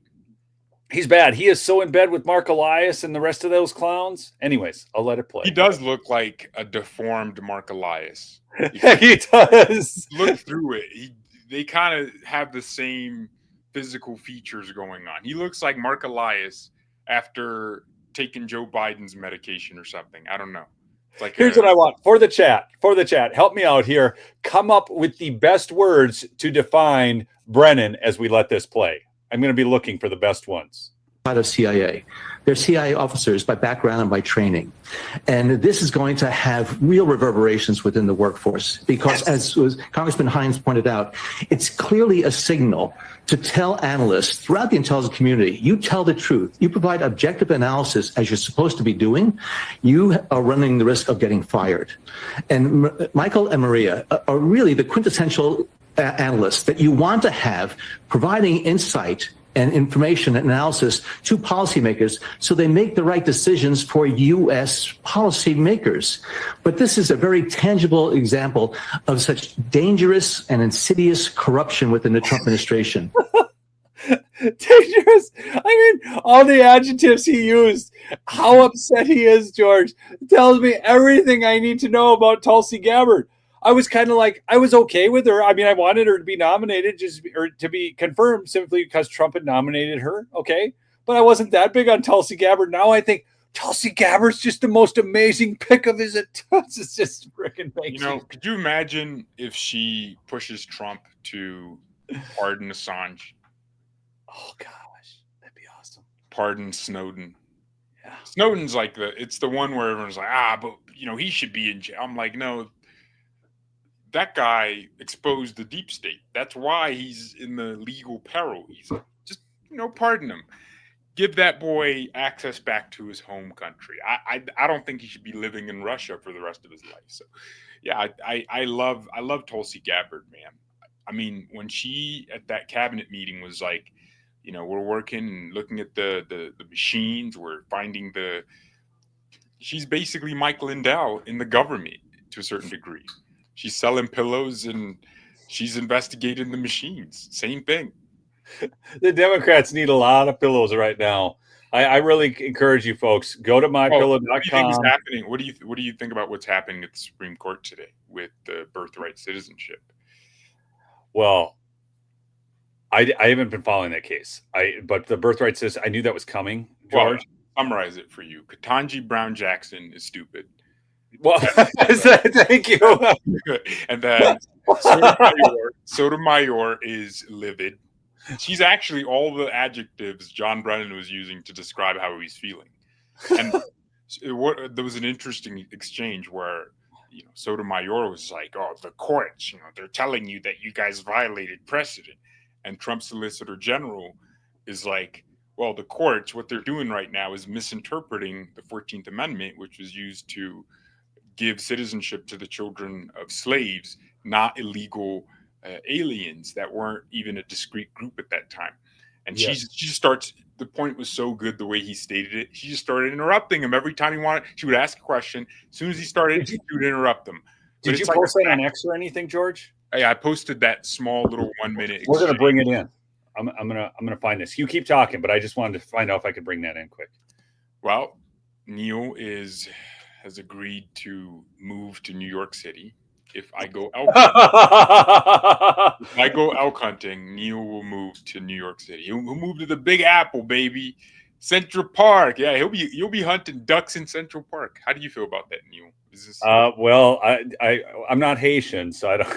He's bad. He is so in bed with Mark Elias and the rest of those clowns. Anyways, I'll let it play. He does look like a deformed Mark Elias. He does. Look through it. They kind of have the same physical features going on. He looks like Mark Elias after taking Joe Biden's medication or something. I don't know. Like here's what I want for the chat. Help me out here. Come up with the best words to define Brennan as we let this play. I'm going to be looking for the best ones. Of CIA. They're CIA officers by background and by training. And this is going to have real reverberations within the workforce because, as Congressman Hines pointed out, it's clearly a signal to tell analysts throughout the intelligence community, you tell the truth, you provide objective analysis as you're supposed to be doing, you are running the risk of getting fired. And Michael and Maria are really the quintessential analysts that you want to have providing insight and information and analysis to policymakers so they make the right decisions for U.S. policymakers. But this is a very tangible example of such dangerous and insidious corruption within the Trump administration. Dangerous. I mean, all the adjectives he used, how upset he is, George, tells me everything I need to know about Tulsi Gabbard. I was kind of like, I was okay with her. I mean, I wanted her to be nominated or to be confirmed simply because Trump had nominated her. Okay. But I wasn't that big on Tulsi Gabbard. Now I think Tulsi Gabbard's just the most amazing pick of his attempts. It's just freaking amazing. Could you imagine if she pushes Trump to pardon Assange? Oh gosh, that'd be awesome. Pardon Snowden. Yeah. Snowden's like it's the one where everyone's like, but he should be in jail. I'm like, no, that guy exposed the deep state. That's why he's in the legal peril. He's just, pardon him. Give that boy access back to his home country. I don't think he should be living in Russia for the rest of his life. So, yeah, I love Tulsi Gabbard, man. I mean, when she at that cabinet meeting was like, we're working and looking at the machines. We're finding she's basically Mike Lindell in the government to a certain degree. She's selling pillows and she's investigating the machines. Same thing. The Democrats need a lot of pillows right now. I really encourage you folks, go to mypillow.com. What do you think is happening? What do you think about what's happening at the Supreme Court today with the birthright citizenship? Well, I haven't been following that case. But the birthright citizen, I knew that was coming, George. Well, summarize it for you. Ketanji Brown Jackson is stupid. Well, thank you. And then Sotomayor is livid. She's actually all the adjectives John Brennan was using to describe how he's feeling. And there was an interesting exchange where Sotomayor was like, "Oh, the courts, they're telling you that you guys violated precedent," and Trump's Solicitor General is like, "Well, the courts, what they're doing right now is misinterpreting the 14th Amendment, which was used to give citizenship to the children of slaves, not illegal aliens that weren't even a discrete group at that time." And she starts, the point was so good the way he stated it. She just started interrupting him every time he wanted. She would ask a question. As soon as he started, she would interrupt him. Did you post that on X or anything, George? Yeah, I posted that small little 1 minute. We're going to bring it in. I'm gonna find this. You keep talking, but I just wanted to find out if I could bring that in quick. Well, Neil has agreed to move to New York City. If I go elk hunting, Neil will move to New York City. He'll move to the Big Apple, baby. Central Park. Yeah, you'll be hunting ducks in Central Park. How do you feel about that, Neil? Is this well, I'm not Haitian, so I don't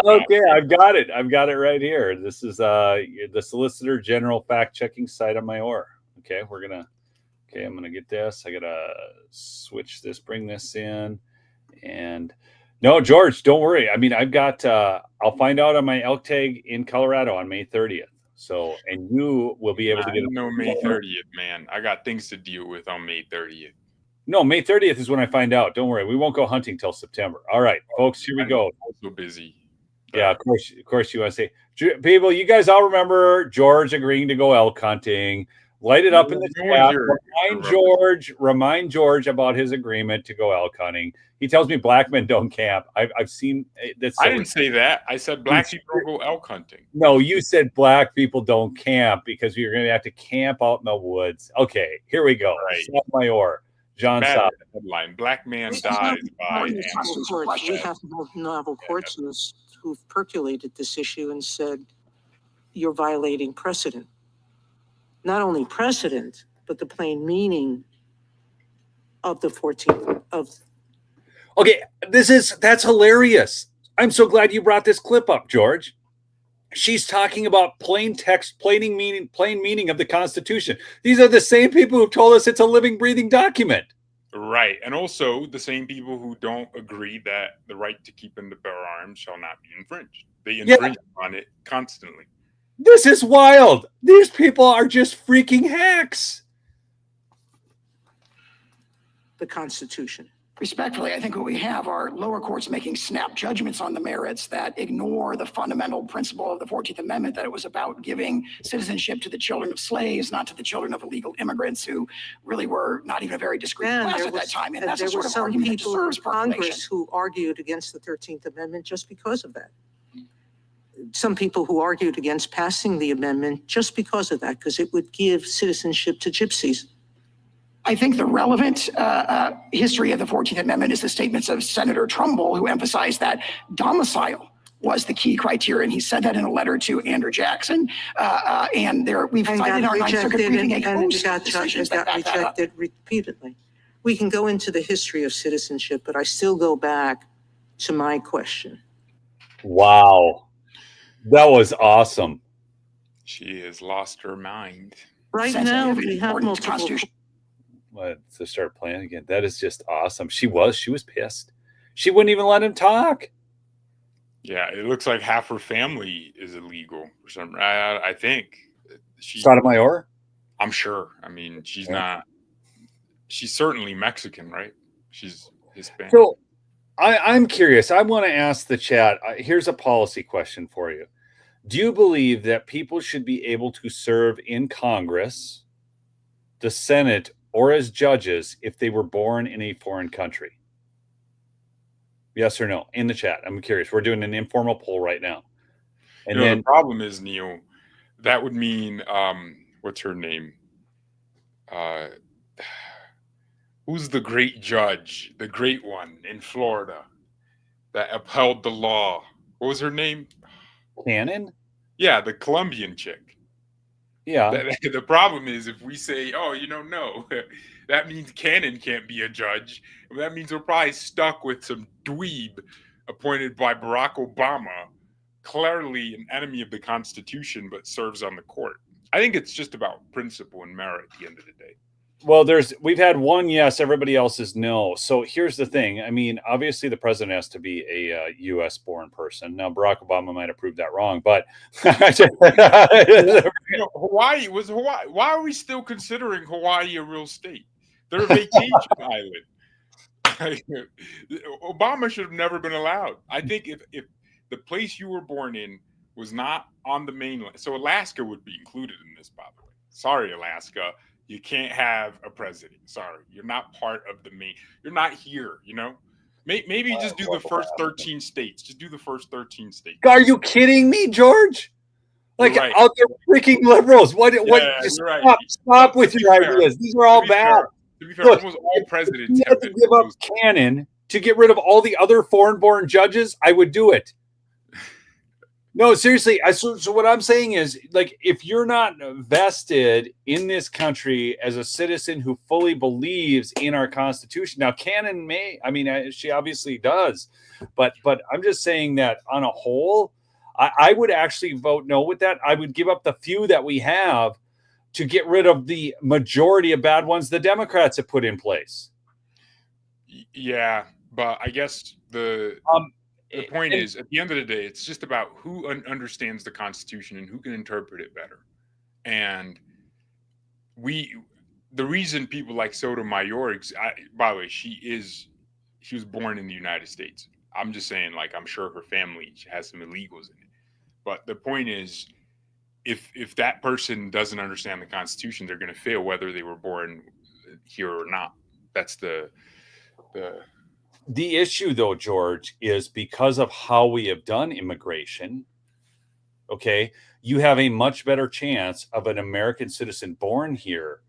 Okay, I've got it right here. This is the Solicitor General fact-checking site on my OR. Okay, I'm gonna get this. I gotta switch this, bring this in, and no, George, don't worry. I mean, I've got. I'll find out on my elk tag in Colorado on May 30th. So, and you will be able to get. No, May 30th, man. I got things to deal with on May 30th. No, May 30th is when I find out. Don't worry, we won't go hunting till September. All right, folks, here we go. I'm so busy. Yeah, of course, you want to say, people. You guys all remember George agreeing to go elk hunting. Light it up in the chat. Remind George about his agreement to go elk hunting. He tells me black men don't camp. I've seen this. I didn't say that. I said black people don't go elk hunting. No, you said black people don't camp because you're going to have to camp out in the woods. Okay, here we go. Right. Mayor, John Sapp. Headline: Black man dies by. George, we have novel courts who've percolated this issue and said you're violating precedent. Not only precedent, but the plain meaning of the 14th of. Okay, that's hilarious. I'm so glad you brought this clip up, George. She's talking about plain text, plain meaning of the Constitution. These are the same people who told us it's a living, breathing document. Right, and also the same people who don't agree that the right to keep and to bear arms shall not be infringed. They infringe on it constantly. This is wild. These people are just freaking hacks. The Constitution. Respectfully, I think what we have are lower courts making snap judgments on the merits that ignore the fundamental principle of the 14th Amendment, that it was about giving citizenship to the children of slaves, not to the children of illegal immigrants who really were not even a very discrete class at that time. And that's the sort of argument that deserves Congress who argued against the 13th Amendment just because of that. Some people who argued against passing the amendment just because of that, because it would give citizenship to gypsies. I think the relevant history of the 14th Amendment is the statements of Senator Trumbull, who emphasized that domicile was the key criterion. He said that in a letter to Andrew Jackson. And we've cited in our Ninth Circuit briefing a host of decisions that got rejected repeatedly. We can go into the history of citizenship, but I still go back to my question. Wow. That was awesome. She has lost her mind. Right now, we have multiple. What, to start playing again? That is just awesome. She was pissed. She wouldn't even let him talk. Yeah, it looks like half her family is illegal for some. I think Sotomayor. I'm sure. I mean, she's not. She's certainly Mexican, right? She's Hispanic. So, I'm curious. I want to ask the chat. Here's a policy question for you. Do you believe that people should be able to serve in Congress, the Senate, or as judges if they were born in a foreign country? Yes or no? In the chat. I'm curious. We're doing an informal poll right now. And then the problem is, Neil, that would mean what's her name? Who's the great judge, the great one in Florida that upheld the law? What was her name? Cannon? Yeah, the Colombian chick. Yeah. The problem is if we say, oh, no, that means Cannon can't be a judge. That means we're probably stuck with some dweeb appointed by Barack Obama, clearly an enemy of the Constitution, but serves on the court. I think it's just about principle and merit at the end of the day. Well, we've had one yes, everybody else is no. So here's the thing. I mean, obviously the president has to be a U.S. born person. Now, Barack Obama might have proved that wrong, but Hawaii. Why are we still considering Hawaii a real state? They're a vacation island. Obama should have never been allowed. I think if the place you were born in was not on the mainland, so Alaska would be included in this, by the way. Sorry, Alaska. You can't have a president. Sorry, you're not part of the main. You're not here. Maybe just do the first 13 states. Just do the first 13 states. Are you kidding me, George? Like, right. Out there freaking liberals. What? Just right. Stop with your ideas. These are all bad. To be fair, almost all presidents have to give up Cannon to get rid of all the other foreign-born judges. I would do it. No, seriously. So what I'm saying is, like, if you're not vested in this country as a citizen who fully believes in our Constitution, now Cannon she obviously does, but I'm just saying that on a whole, I would actually vote no with that. I would give up the few that we have to get rid of the majority of bad ones the Democrats have put in place. Yeah, but I guess the point is, at the end of the day, it's just about who understands the Constitution and who can interpret it better. And the reason people like Sotomayor, by the way, she was born in the United States. I'm just saying, like, I'm sure her family has some illegals in it. But the point is, if that person doesn't understand the Constitution, they're going to fail whether they were born here or not. That's the issue, though, George, is because of how we have done immigration, okay, you have a much better chance of an American citizen born here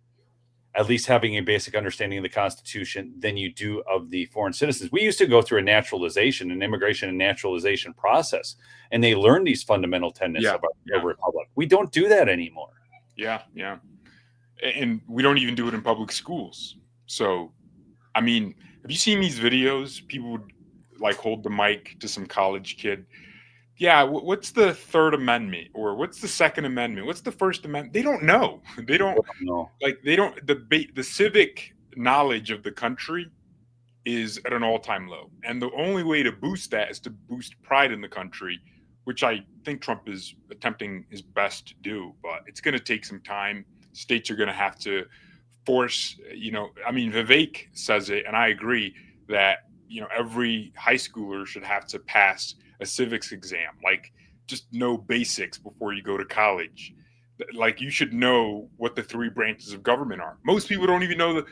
at least having a basic understanding of the Constitution than you do of the foreign citizens. We used to go through an immigration and naturalization process, and they learned these fundamental tenets of our republic. We don't do that anymore. Yeah. And we don't even do it in public schools. So, I mean, have you seen these videos? People would like hold the mic to some college kid. Yeah, what's the Third Amendment, or what's the Second Amendment? What's the First Amendment? They don't know. They don't know. Like, they don't. The civic knowledge of the country is at an all-time low, and the only way to boost that is to boost pride in the country, which I think Trump is attempting his best to do. But it's going to take some time. States are going to have to force. I mean, Vivek says it, and I agree. that, every high schooler should have to pass a civics exam, like just know basics before you go to college. Like you should know what the three branches of government are. Most people don't even know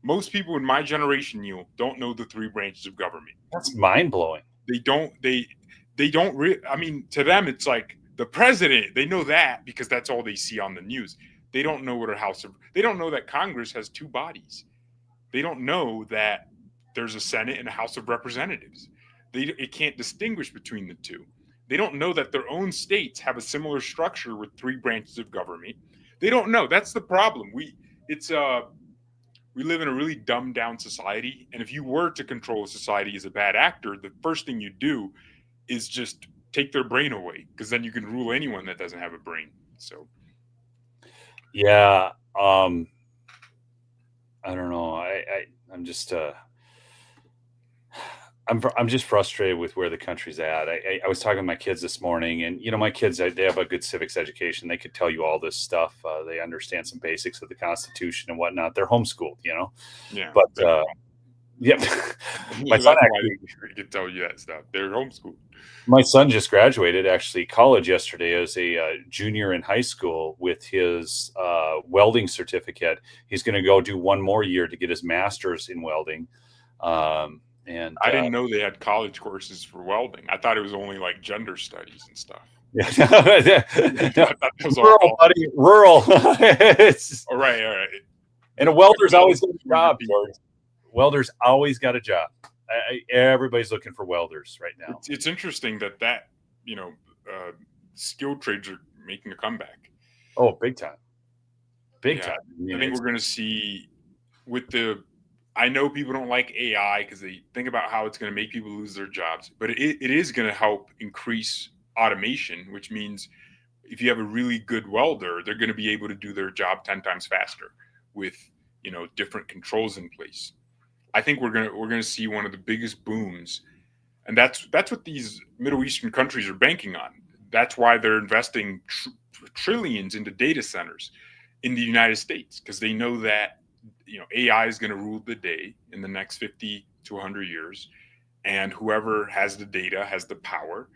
most people in my generation, don't know the three branches of government. That's mind blowing. They don't, I mean, to them, it's like the president, they know that because that's all they see on the news. They don't know they don't know that Congress has two bodies. They don't know that there's a Senate and a House of Representatives. It can't distinguish between the two. They don't know that their own states have a similar structure with three branches of government. They don't know. That's the problem. We live in a really dumbed down society. And if you were to control a society as a bad actor, the first thing you do is just take their brain away, because then you can rule anyone that doesn't have a brain. So, yeah. I don't know. I'm just I'm just frustrated with where the country's at. I was talking to my kids this morning, and my kids, they have a good civics education. They could tell you all this stuff. They understand some basics of the Constitution and whatnot. They're homeschooled, Yeah. But yeah, my son actually can tell you that stuff. They're homeschooled. My son just graduated actually college yesterday as a junior in high school with his welding certificate. He's going to go do one more year to get his master's in welding. And I didn't know they had college courses for welding. I thought it was only like gender studies and stuff. Yeah. Rural, buddy, rural. All right. And a welder's always got a job, George. Welder's always got a job. Everybody's looking for welders right now. It's interesting that skilled trades are making a comeback. Oh, big time. Big time. I think we're going to see I know people don't like AI because they think about how it's going to make people lose their jobs, but it is going to help increase automation, which means if you have a really good welder, they're going to be able to do their job 10 times faster with, different controls in place. I think we're going to see one of the biggest booms, and that's what these Middle Eastern countries are banking on. That's why they're investing trillions into data centers in the United States, because they know that AI is going to rule the day in the next 50 to 100 years, and whoever has the data has the power.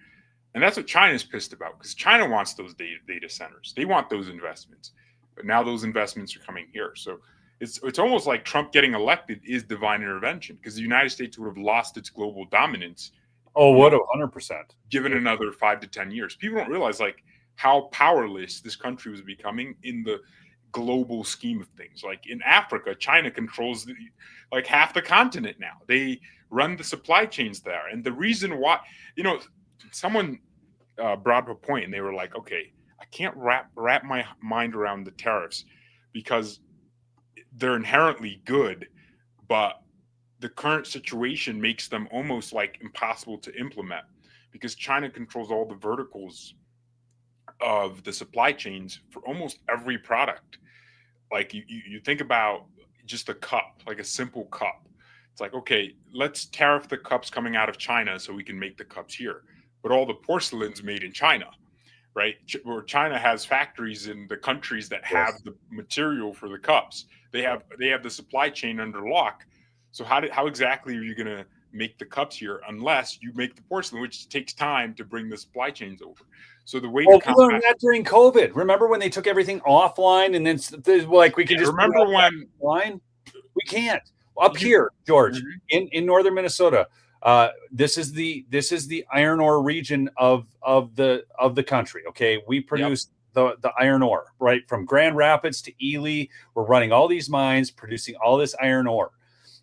And that's what China's pissed about, because China wants those data centers. They want those investments, but now those investments are coming here. So it's almost like Trump getting elected is divine intervention, because the United States would have lost its global dominance. Oh, what 100%. Given another 5 to 10 years. People don't realize how powerless this country was becoming in the global scheme of things. Like in Africa, China controls half the continent now. They run the supply chains there. And the reason why, someone brought up a point, and they were like, okay, I can't wrap my mind around the tariffs because they're inherently good, but the current situation makes them almost impossible to implement, because China controls all the verticals of the supply chains for almost every product. Like you think about just a cup, like a simple cup. It's like, okay, let's tariff the cups coming out of China so we can make the cups here. But all the porcelain's made in China, right? Or China has factories in the countries that have the material for the cups. They have the supply chain under lock. So how exactly are you going to make the cups here unless you make the porcelain, which takes time to bring the supply chains over? So the way we learned that during COVID. Remember when they took everything offline, and then we could just remember when offline? We can't. Up here, George, in northern Minnesota, this is the iron ore region of the country. Okay, we produce the iron ore right from Grand Rapids to Ely. We're running all these mines, producing all this iron ore.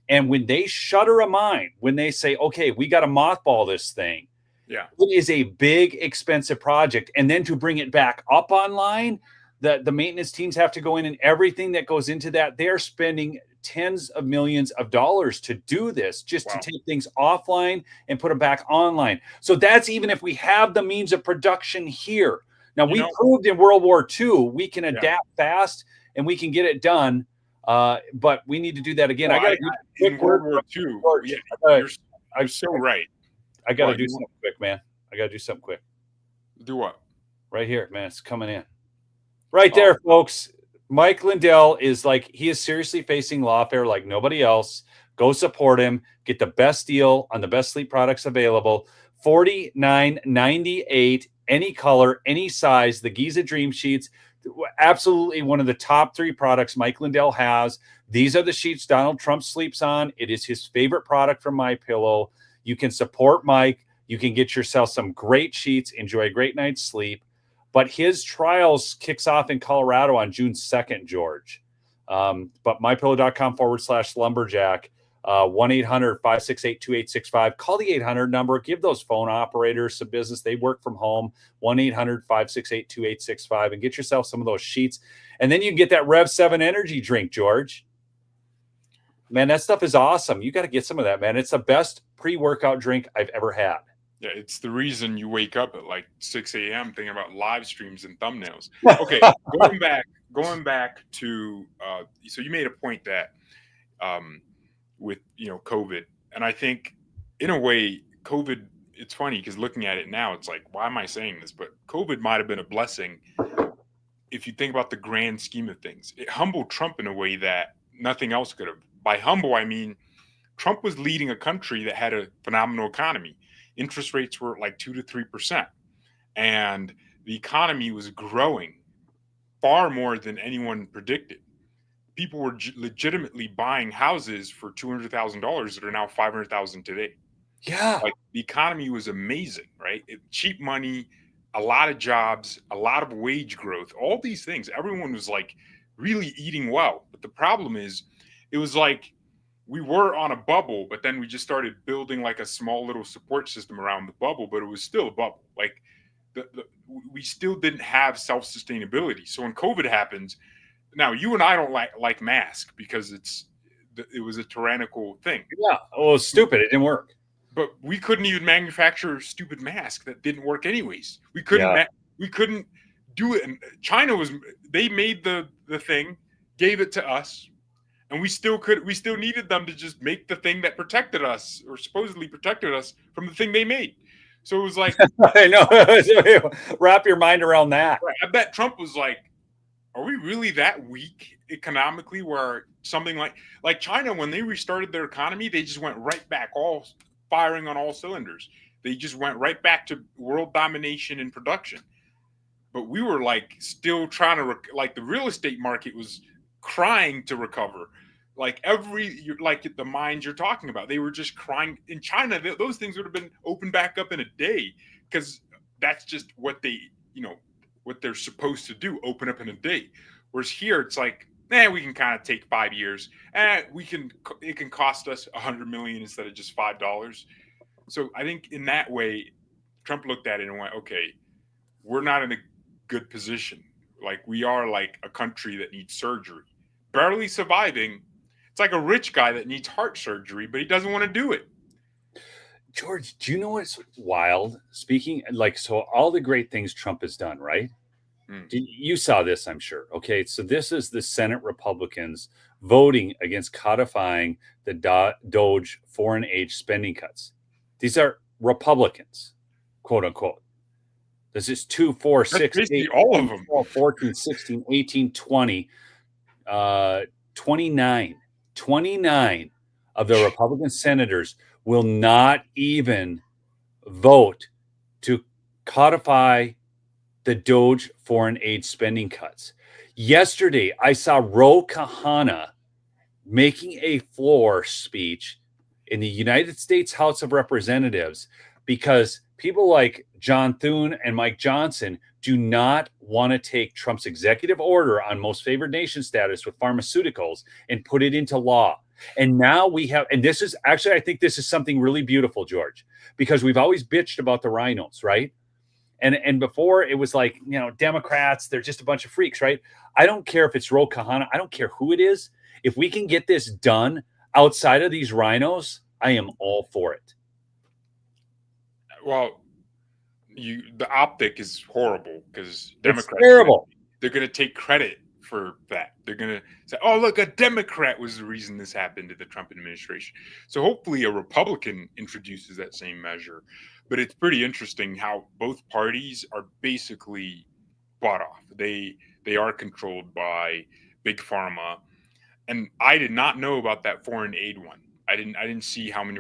And when they shutter a mine, when they say, okay, we got to mothball this thing, it is a big, expensive project. And then to bring it back up online, the maintenance teams have to go in, and everything that goes into that, they're spending tens of millions of dollars to do this, just to take things offline and put them back online. So that's even if we have the means of production here. Now, we proved in World War II, we can adapt fast and we can get it done. But we need to do that again. In World War II, you're so right. I got to do something quick, man. I got to do something quick. Do what? Right here, man. It's coming in. Right there, folks. Mike Lindell he is seriously facing lawfare like nobody else Go support him. Get the best deal on the best sleep products available. $49.98, any color, any size. The Giza Dream Sheets, absolutely one of the top 3 products Mike Lindell has. These are the sheets Donald Trump sleeps on. It is his favorite product from MyPillow. You can support Mike. You can get yourself some great sheets, enjoy a great night's sleep. But his trials kicks off in Colorado on June 2nd, George. But mypillow.com/lumberjack, 1-800-568-2865. Call the 800 number. Give those phone operators some business. They work from home. 1-800-568-2865 and get yourself some of those sheets. And then you can get that Rev 7 energy drink, George. Man, that stuff is awesome. You got to get some of that, man. It's the best pre-workout drink I've ever had. Yeah, it's the reason you wake up at like 6 a.m. thinking about live streams and thumbnails. Okay, going back to so you made a point that with COVID, and I think in a way COVID, it's funny because looking at it now, it's like, why am I saying this? But COVID might have been a blessing if you think about the grand scheme of things. It humbled Trump in a way that nothing else could have. By humble, I mean Trump was leading a country that had a phenomenal economy. Interest rates were like 2 to 3%. And the economy was growing far more than anyone predicted. People were legitimately buying houses for $200,000 that are now $500,000 today. Yeah. Like the economy was amazing, right? Cheap money, a lot of jobs, a lot of wage growth, all these things. Everyone was like really eating well. But the problem is, it was like we were on a bubble, but then we just started building like a small little support system around the bubble, but it was still a bubble. Like we still didn't have self-sustainability. So when COVID happens, now you and I don't like masks because it was a tyrannical thing. Yeah. Oh, it was stupid. It didn't work. But we couldn't even manufacture a stupid mask that didn't work anyways. We couldn't do it. And China they made the thing, gave it to us. And we still needed them to just make the thing that protected us or supposedly protected us from the thing they made. So it was like, I know. Wrap your mind around that. I bet Trump was like, are we really that weak economically where something like China, when they restarted their economy, they just went right back, all firing on all cylinders. They just went right back to world domination and production. But we were like still trying to, like the real estate market was crying to recover. Like the mines you're talking about, they were just crying. In China, those things would have been opened back up in a day because that's just what what they're supposed to do, open up in a day. Whereas here, it's like, we can kind of take 5 years. It can cost us $100 million instead of just $5. So I think in that way, Trump looked at it and went, okay, we're not in a good position. Like we are like a country that needs surgery, barely surviving. It's like a rich guy that needs heart surgery, but he doesn't want to do it. George, do you know what's wild? Speaking so all the great things Trump has done, right? You saw this, I'm sure. Okay, so this is the Senate Republicans voting against codifying the DOGE foreign aid spending cuts. These are Republicans, quote unquote. This is 2, 4, 6, 8, all of them. 12, 14, 16, 18, 20, 29. 29 of the Republican senators will not even vote to codify the DOGE foreign aid spending cuts. Yesterday, I saw Ro Khanna making a floor speech in the United States House of Representatives because people like John Thune and Mike Johnson do not want to take Trump's executive order on most favored nation status with pharmaceuticals and put it into law. And now we have, and this is actually, I think this is something really beautiful, George, because we've always bitched about the rhinos, right? And before it was like, Democrats, they're just a bunch of freaks, right? I don't care if it's Ro Khanna. I don't care who it is. If we can get this done outside of these rhinos, I am all for it. Well, the optic is horrible because Democrats, terrible. They're going to take credit for that. They're going to say, oh, look, a Democrat was the reason this happened to the Trump administration. So hopefully a Republican introduces that same measure. But it's pretty interesting how both parties are basically bought off. They are controlled by big pharma. And I did not know about that foreign aid one. I didn't see how many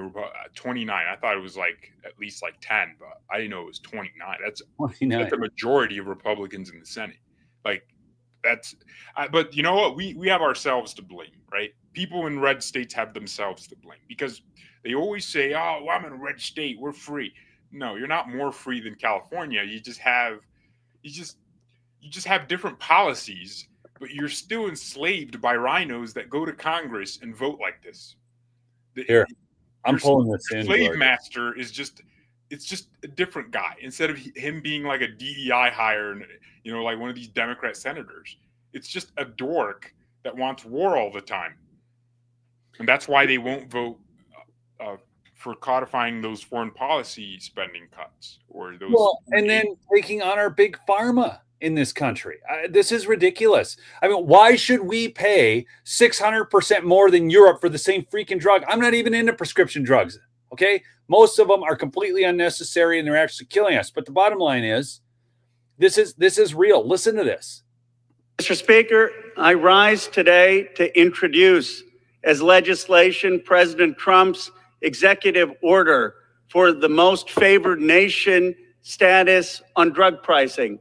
29. I thought it was like at least like 10, but I didn't know it was 29. That's 29. a majority of Republicans in the Senate. Like but you know what? We have ourselves to blame, right? People in red states have themselves to blame because they always say, "Oh, well, I'm in a red state, we're free." No, you're not more free than California. You just have different policies, but you're still enslaved by rhinos that go to Congress and vote like this. Here, I'm pulling this in. Slave master is just a different guy. Instead of him being like a DEI hire and like one of these Democrat senators, it's just a dork that wants war all the time, and that's why they won't vote for codifying those foreign policy spending cuts or those. Well, and then taking on our big pharma in this country. This is ridiculous. I mean, why should we pay 600% more than Europe for the same freaking drug? I'm not even into prescription drugs. Okay. Most of them are completely unnecessary and they're actually killing us. But the bottom line is, this is real. Listen to this. Mr. Speaker, I rise today to introduce as legislation President Trump's executive order for the most favored nation status on drug pricing.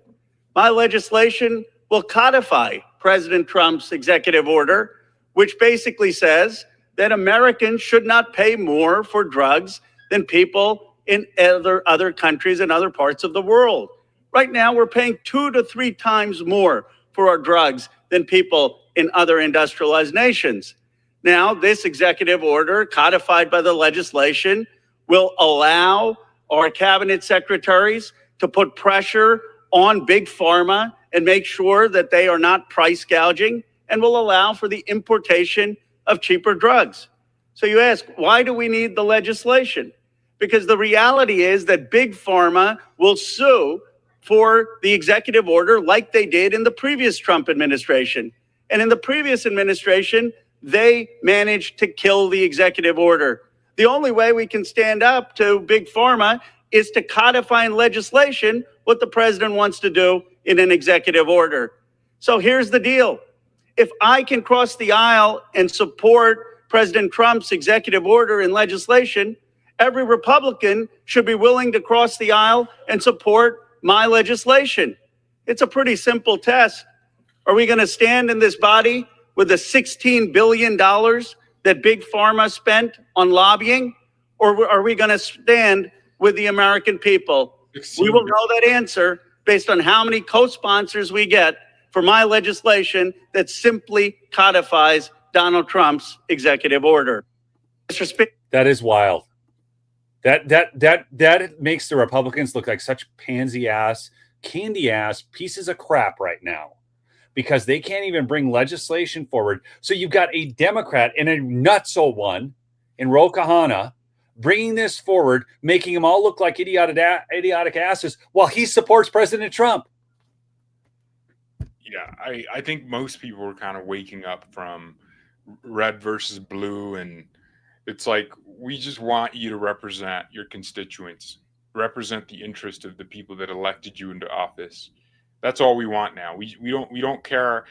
My legislation will codify President Trump's executive order, which basically says that Americans should not pay more for drugs than people in other countries and other parts of the world. Right now, we're paying 2 to 3 times more for our drugs than people in other industrialized nations. Now, this executive order, codified by the legislation, will allow our cabinet secretaries to put pressure on big pharma and make sure that they are not price gouging, and will allow for the importation of cheaper drugs. So you ask, why do we need the legislation? Because the reality is that big pharma will sue for the executive order like they did in the previous Trump administration. And in the previous administration, they managed to kill the executive order. The only way we can stand up to big pharma is to codify in legislation what the president wants to do in an executive order. So here's the deal. If I can cross the aisle and support President Trump's executive order in legislation, every Republican should be willing to cross the aisle and support my legislation. It's a pretty simple test. Are we going to stand in this body with the $16 billion that big pharma spent on lobbying? Or are we going to stand with the American people? We will know that answer based on how many co-sponsors we get for my legislation that simply codifies Donald Trump's executive order. Mr. Speaker. That is wild. That makes the Republicans look like such pansy ass, candy ass pieces of crap right now, because they can't even bring legislation forward. So you've got a Democrat and a nutso one in Ro Khanna bringing this forward, making them all look like idiotic asses while he supports President Trump. Yeah, I think most people are kind of waking up from red versus blue, and it's like, we just want you to represent your constituents, represent the interest of the people that elected you into office. That's all we want now. We don't care.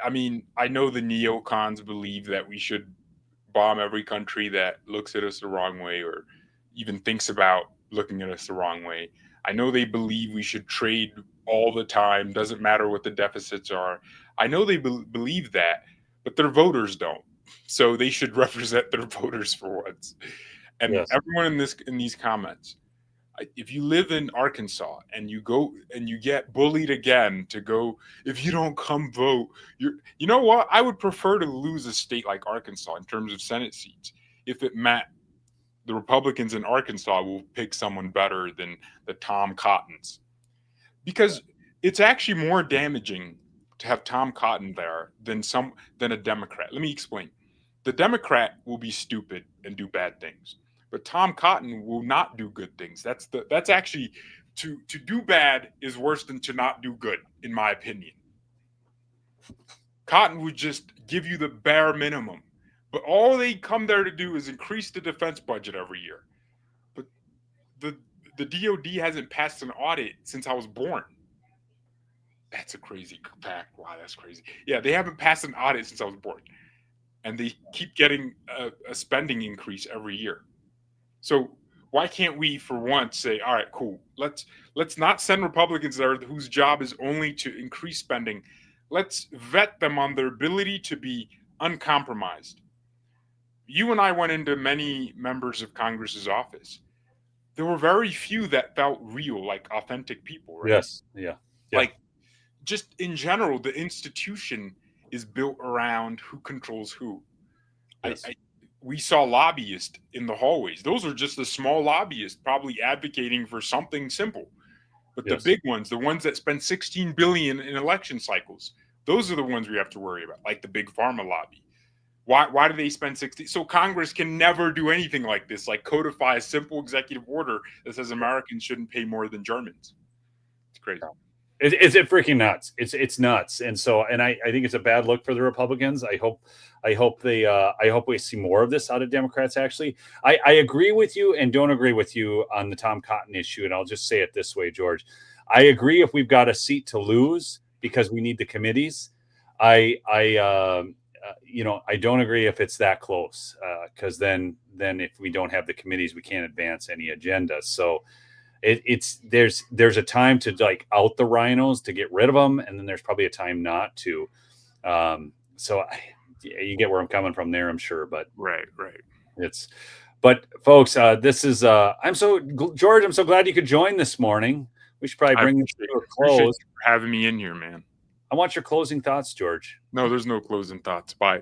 I mean, I know the neocons believe that we should bomb every country that looks at us the wrong way or even thinks about looking at us the wrong way. I know they believe we should trade all the time, doesn't matter what the deficits are. I know they believe that, but their voters don't. So they should represent their voters for once. And yes, everyone in these comments, if you live in Arkansas and you go and you get bullied again to go, if you don't come vote, you know what? I would prefer to lose a state like Arkansas in terms of Senate seats if it meant the Republicans in Arkansas will pick someone better than the Tom Cottons, because it's actually more damaging to have Tom Cotton there than a Democrat. Let me explain. The Democrat will be stupid and do bad things, but Tom Cotton will not do good things. That's actually to do bad is worse than to not do good, in my opinion. Cotton would just give you the bare minimum, but all they come there to do is increase the defense budget every year. But the DOD hasn't passed an audit since I was born. That's a crazy fact. Wow, that's crazy. Yeah, they haven't passed an audit since I was born. and they keep getting a spending increase every year. So why can't we, for once, say, all right, cool, let's not send Republicans there whose job is only to increase spending. Let's vet them on their ability to be uncompromised. You and I went into many members of Congress's office. There were very few that felt real, like authentic people, right? Yes. Yeah. Like, just in general, the institution is built around who controls who. Yes. We saw lobbyists in the hallways. Those are just the small lobbyists probably advocating for something simple. But the big ones, the ones that spend $16 billion in election cycles, those are the ones we have to worry about, like the big pharma lobby. Why do they spend 60? So Congress can never do anything like this, like codify a simple executive order that says Americans shouldn't pay more than Germans. It's crazy. It's freaking nuts. It's nuts. And so, and I think it's a bad look for the Republicans. I hope we see more of this out of Democrats. Actually, I agree with you and don't agree with you on the Tom Cotton issue. And I'll just say it this way, George. I agree if we've got a seat to lose because we need the committees. I don't agree if it's that close because then if we don't have the committees, we can't advance any agenda. So there's a time to like out the rhinos to get rid of them, and then there's probably a time not to. You get where I'm coming from there, I'm sure. But right. But folks, this is George. I'm so glad you could join this morning. We should probably bring this to a close. Appreciate you having me in here, man. I want your closing thoughts, George. No, there's no closing thoughts. Bye.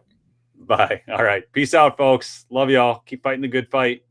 All right. Peace out, folks. Love y'all. Keep fighting the good fight.